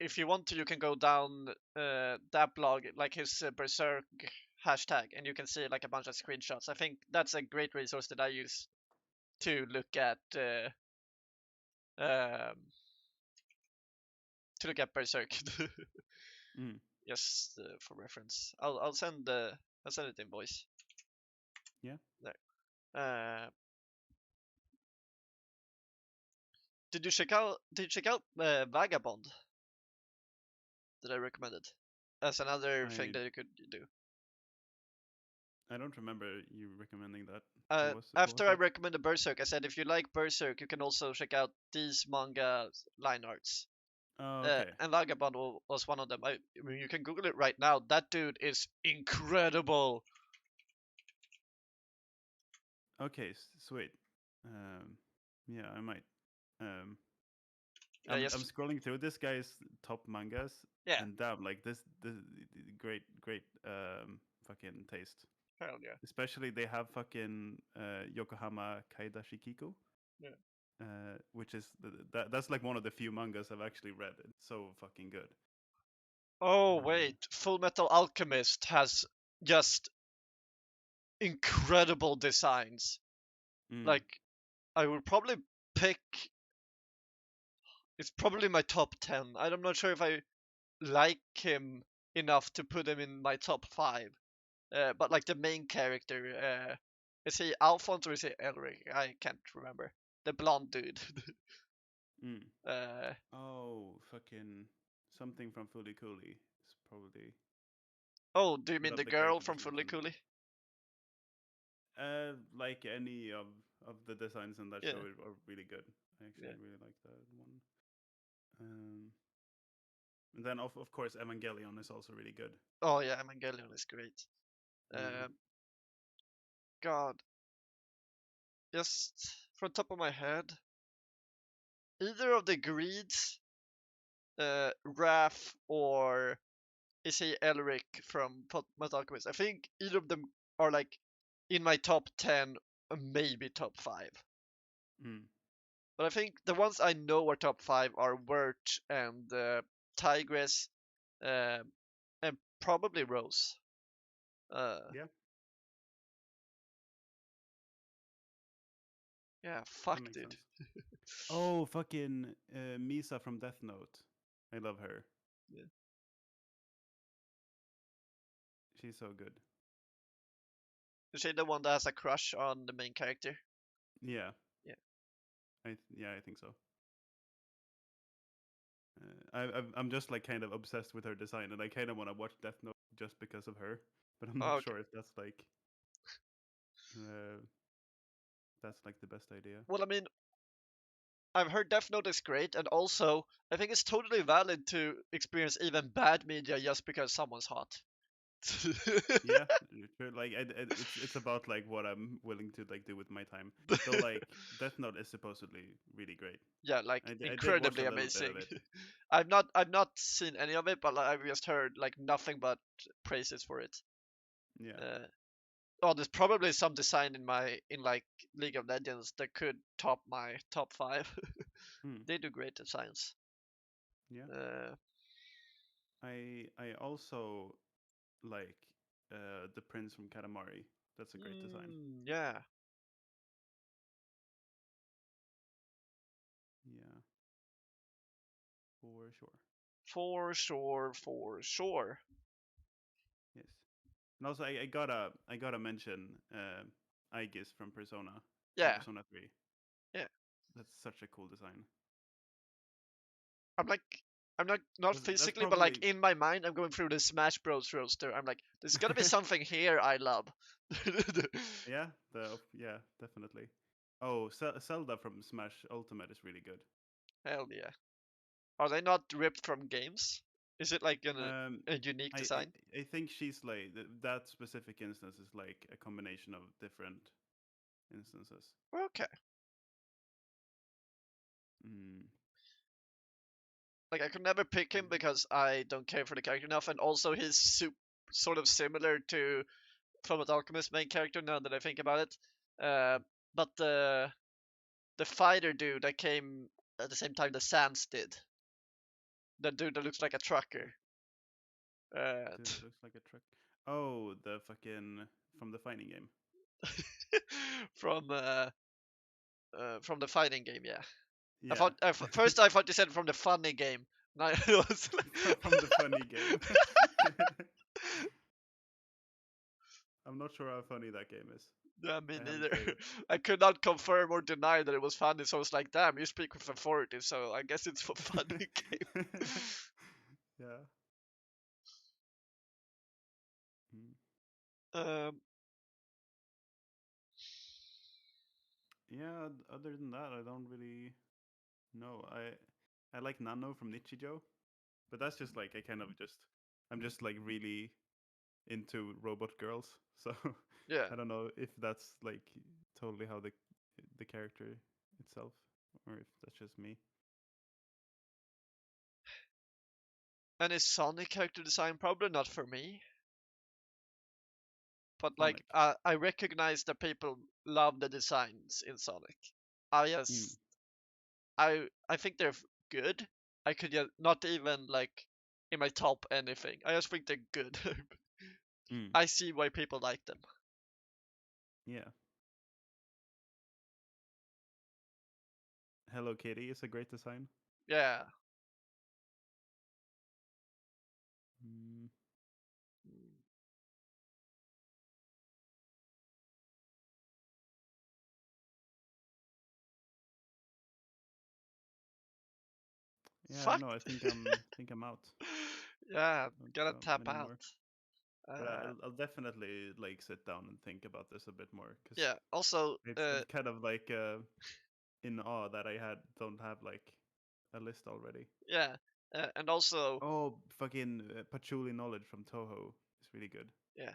A: if you want to, you can go down that blog, like his Berserk hashtag, and you can see like a bunch of screenshots. I think that's a great resource that I use to look at um, Berserk.
B: Mm.
A: Just for reference. I'll send it in voice.
B: Yeah,
A: There. Did you check out Vagabond that I recommended? That's another thing
B: I
A: that you could do.
B: I don't remember you recommending that. What was
A: After I
B: that?
A: recommended Berserk, I said if you like Berserk, you can also check out these manga line arts.
B: Oh, okay.
A: And Vagabond was one of them. I mean, you can Google it right now. That dude is incredible.
B: Okay, sweet. Yeah, I might. Um,
A: Yeah,
B: I'm
A: yes,
B: scrolling through this guy's top mangas,
A: yeah,
B: and damn, like this great fucking taste.
A: hell yeah,
B: Especially they have fucking Yokohama Kaida Shikiko,
A: yeah.
B: which is that's like one of the few mangas I've actually read. It's so fucking good.
A: Oh
B: Uh,
A: wait, Full Metal Alchemist has just incredible designs.
B: mm,
A: Like I would probably pick. It's probably my top 10. I'm not sure if I like him enough to put him in my top 5. But like the main character, is he Alphonse or is he Elric? I can't remember. The blonde dude.
B: mm.
A: uh,
B: Oh, fucking something from Fully Cooley is probably
A: oh, do you mean
B: forgot
A: the
B: the
A: girl
B: character
A: from
B: designs
A: Fully
B: on it.
A: Cooley?
B: Like any of the designs in that show
A: Yeah,
B: are really good. I
A: yeah.
B: actually really like that one. And then of course Evangelion is also really good.
A: Oh yeah, Evangelion is great.
B: Yeah.
A: Um, God, just from top of my head, either of the Greeds, Raph or is he Elric from Fullmetal Alchemist? I think either of them are like in my top 10, maybe top 5.
B: Mm.
A: But I think the ones I know are top 5 are Wirt and Tigress, uh, and probably Rose. Uh,
B: Yeah,
A: yeah,
B: that
A: fuck,
B: makes
A: dude.
B: sense. Oh, fucking Misa from Death Note. I love her.
A: Yeah.
B: She's so good.
A: Is she the one that has a crush on the main character?
B: Yeah,
A: Yeah.
B: I think so. I'm just like kind of obsessed with her design, and I kind of want to watch Death Note just because of her. But I'm not
A: Oh, okay.
B: sure if uh, that's like the best idea.
A: Well, I mean, I've heard Death Note is great, and also I think it's totally valid to experience even bad media just because someone's hot.
B: Yeah, sure. Like it's about like what I'm willing to like do with my time. Though like Death Note is supposedly really great.
A: Yeah, like
B: I did watch a
A: incredibly
B: little bit of
A: amazing.
B: it.
A: I've not seen any of it, but like, I've just heard like nothing but praises for it.
B: Yeah.
A: Uh, oh, there's probably some design in like League of Legends that could top my top 5.
B: Hmm.
A: They do great designs.
B: Yeah.
A: Uh,
B: I also like the Prince from Katamari. That's a great design.
A: yeah,
B: Yeah, for sure.
A: for sure, for sure.
B: Yes. And also I gotta mention Aegis from
A: Yeah,
B: Persona 3.
A: yeah.
B: That's such a cool design.
A: I'm like I'm not
B: That's
A: physically, but like
B: probably
A: in my mind, I'm going through the Smash Bros roster. I'm like, there's gotta be something here I love.
B: yeah, yeah, definitely. Oh, Zelda from Smash Ultimate is really good.
A: Hell yeah. Are they not ripped from games? Is it like
B: Um,
A: a unique
B: I,
A: design?
B: I I think she's like that specific instance is like a combination of different instances.
A: Okay.
B: Mm.
A: Like I could never pick him because I don't care for the character enough, and also he's sort of similar to Fullmetal Alchemist main character now that I think about it. Uh, but the fighter dude that came at the same time the Sans did, the dude that looks like a trucker. Uh,
B: Dude, it looks like a truck. Oh, the fucking from the fighting game.
A: from from the fighting game, yeah.
B: Yeah,
A: First I thought you said from the funny game. And I was
B: from the funny game. I'm not sure how funny that game is.
A: yeah, me
B: I haven't
A: neither.
B: played it.
A: I could not confirm or deny that it was funny, so I was like, damn, you speak with authority, so I guess it's for funny game.
B: Yeah. Mm.
A: Um,
B: Yeah. Other than that, I don't really know. I like Nano from Nichijou, but that's just like I kind of just I'm just like really into robot girls. So
A: yeah.
B: I don't know if that's like totally how the character itself, or if that's just me.
A: And is Sonic character design probably not for me? But like,
B: Sonic.
A: I recognize that people love the designs in Sonic. I
B: Mm.
A: just, I think they're good. I could just not even like in my top anything. I just think they're good.
B: Mm.
A: I see why people like them.
B: Yeah. Hello Kitty is a great design.
A: Yeah.
B: Mm. Yeah, I don't
A: Fuck.
B: know. Think I'm out.
A: Yeah,
B: Don't
A: gotta
B: got
A: tap
B: many
A: out.
B: more. But
A: Uh,
B: I'll definitely like sit down and think about this a bit more because
A: yeah. Also,
B: it's kind of like in awe that I had don't have like a list already.
A: yeah, and also,
B: Oh, fucking patchouli knowledge from Toho is really good.
A: yeah.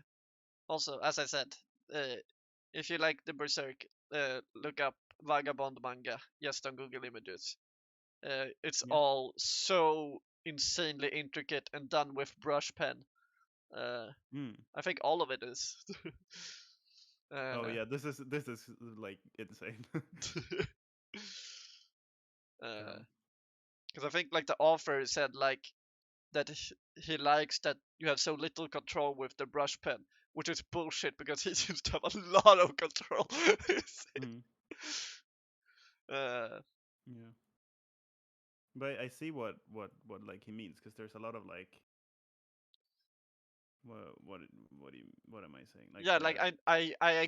A: Also, as I said, uh, if you like the Berserk, look up Vagabond manga just on Google Images. It's
B: Yeah.
A: all so insanely intricate and done with brush pen. Uh,
B: Mm.
A: I think all of it is.
B: Oh
A: uh,
B: yeah, this is like insane.
A: because
B: Damn.
A: I think like the author said like that he likes that you have so little control with the brush pen, which is bullshit because he seems to have a lot of control.
B: Mm.
A: uh,
B: Yeah. But I see what like he means because there's a lot of like what what am I saying? Like
A: yeah, like I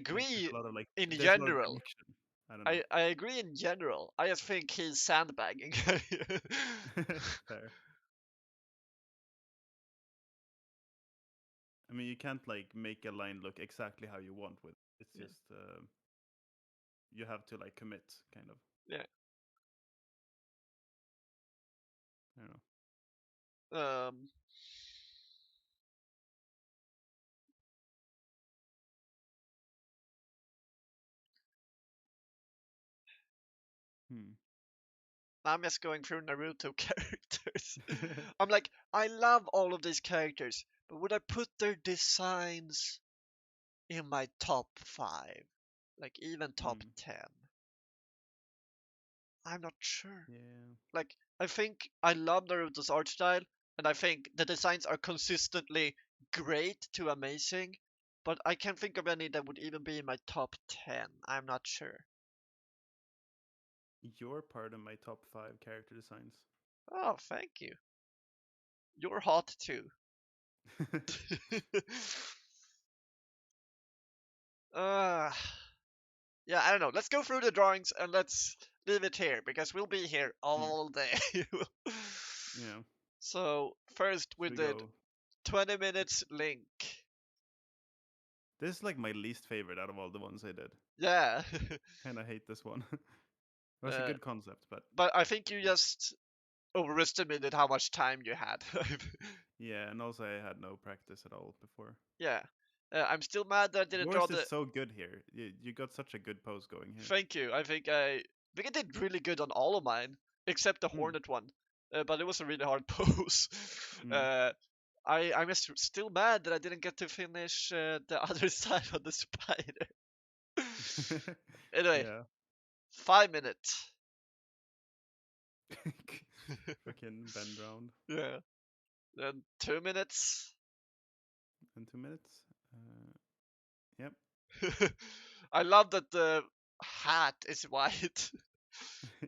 B: like there's
A: agree
B: a lot of like
A: in
B: there's a lot of
A: general.
B: connection. I don't know.
A: I agree in general. I just think he's sandbagging.
B: Fair. I mean, you can't like make a line look exactly how you want with. It's
A: yeah,
B: just you have to like commit, kind of.
A: yeah.
B: I don't know.
A: Um,
B: Hmm.
A: I'm just going through Naruto characters. I'm like, I love all of these characters, but would I put their designs in my top five? Like even top
B: Hmm.
A: 10? I'm not sure.
B: Yeah.
A: Like, I think I love Naruto's art style, and I think the designs are consistently great to amazing, but I can't think of any that would even be in my top 10. I'm not sure.
B: You're part of my top five character designs.
A: Oh, thank you. You're hot too. uh, yeah, I don't know. Let's go through the drawings and let's leave it here because we'll be here
B: Hmm.
A: all day.
B: Yeah.
A: So first we
B: Should we
A: did
B: go?
A: 20 minutes link.
B: This is like my least favorite out of all the ones I did.
A: Yeah.
B: Kind of hate this one. It was a
A: uh,
B: good concept, but
A: but I think you just overestimated how much time you had.
B: yeah, and also I had no practice at all before.
A: Yeah. I'm still mad that I didn't draw
B: Yours is
A: the.
B: so good here. You got such a good pose going here.
A: Thank you. I think I did really good on all of mine except the
B: Hmm.
A: Hornet one. But it was a really hard pose.
B: Hmm.
A: uh, I'm still mad that I didn't get to finish the other side of the spider. Anyway,
B: Yeah.
A: 5 minute.
B: Fucking bend round
A: Yeah. Then 2 minutes.
B: in 2 minutes. Yep.
A: I love that the hat is white.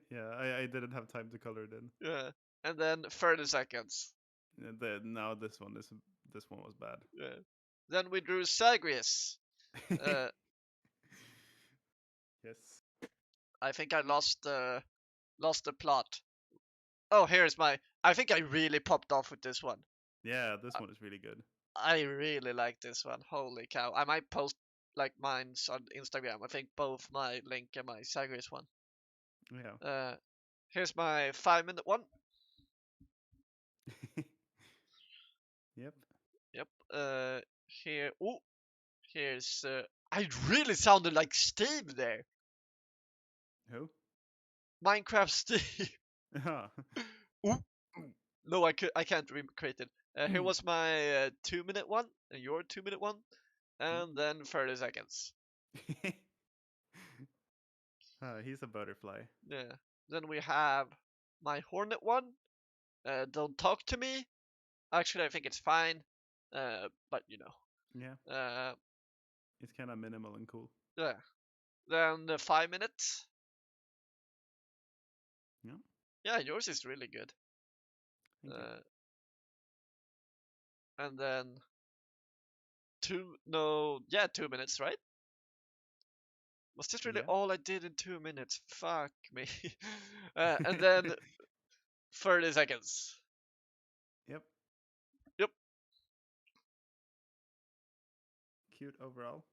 B: Yeah, I didn't have time to color it in.
A: Yeah. And then 30 seconds.
B: Now this one was bad.
A: Yeah. Then we drew Sagrius. Uh,
B: Yes.
A: I think I lost the plot. Oh, here's my. I think I really popped off with this one.
B: Yeah, this
A: I,
B: one is really good.
A: I really like this one. Holy cow! I might post like mine's on Instagram. I think both my link and my Sagrius one.
B: Yeah.
A: Uh, here's my 5 minute one.
B: Yep.
A: Yep. Here. Ooh. Here's. I really sounded like Steve there.
B: Who?
A: Minecraft Steve.
B: Ah.
A: Ooh. No, I can't recreate it. Here was my 2 minute one, and your 2 minute one,
B: Yep.
A: and then 30 seconds.
B: He's a butterfly.
A: Yeah. Then we have my Hornet one. Don't talk to me. Actually, I think it's fine. But you
B: Yeah.
A: know.
B: He's kind of minimal and cool.
A: Yeah. Then the 5 minute.
B: Yeah.
A: Yeah, yours is really good.
B: Thank you.
A: Uh, and then two. No, yeah, 2 minutes, right? Was this really
B: Yeah.
A: all I did in 2 minutes? Fuck me. And then 30 seconds.
B: Yep.
A: Yep.
B: Cute overall.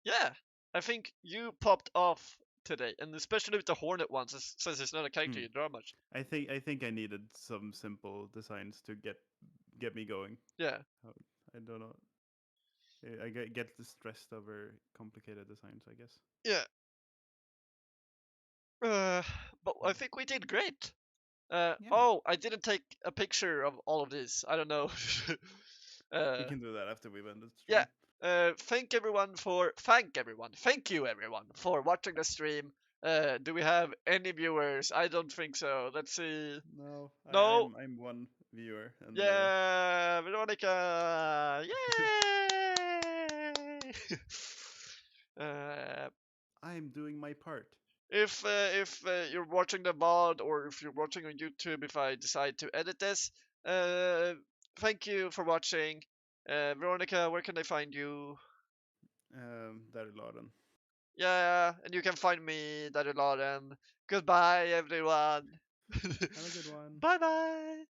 A: Yeah. I think you popped off today, and especially with the Hornet ones, since it's not a character
B: Hmm.
A: you draw much.
B: I think I needed some simple designs to get me going.
A: Yeah.
B: I don't know. I get stressed over complicated designs, I guess.
A: Yeah. Uh, but I
B: Hmm.
A: think we did great.
B: Yeah.
A: Oh, I didn't take a picture of all of this. I don't know.
B: We
A: uh,
B: can do that after we've ended the
A: yeah.
B: stream.
A: Thank you everyone for watching the stream. Do we have any viewers? I don't think so. Let's see.
B: No,
A: No.
B: I'm one viewer, and
A: Yeah, Veronica. Yay! uh,
B: I'm doing my part.
A: if you're watching the VOD or if you're watching on YouTube, if I decide to edit this, uh, thank you for watching. Veronica, where can they find you?
B: Där är laden.
A: Yeah, and you can find me, Daddy Lauren. Goodbye, everyone.
B: Have a good one.
A: Bye bye.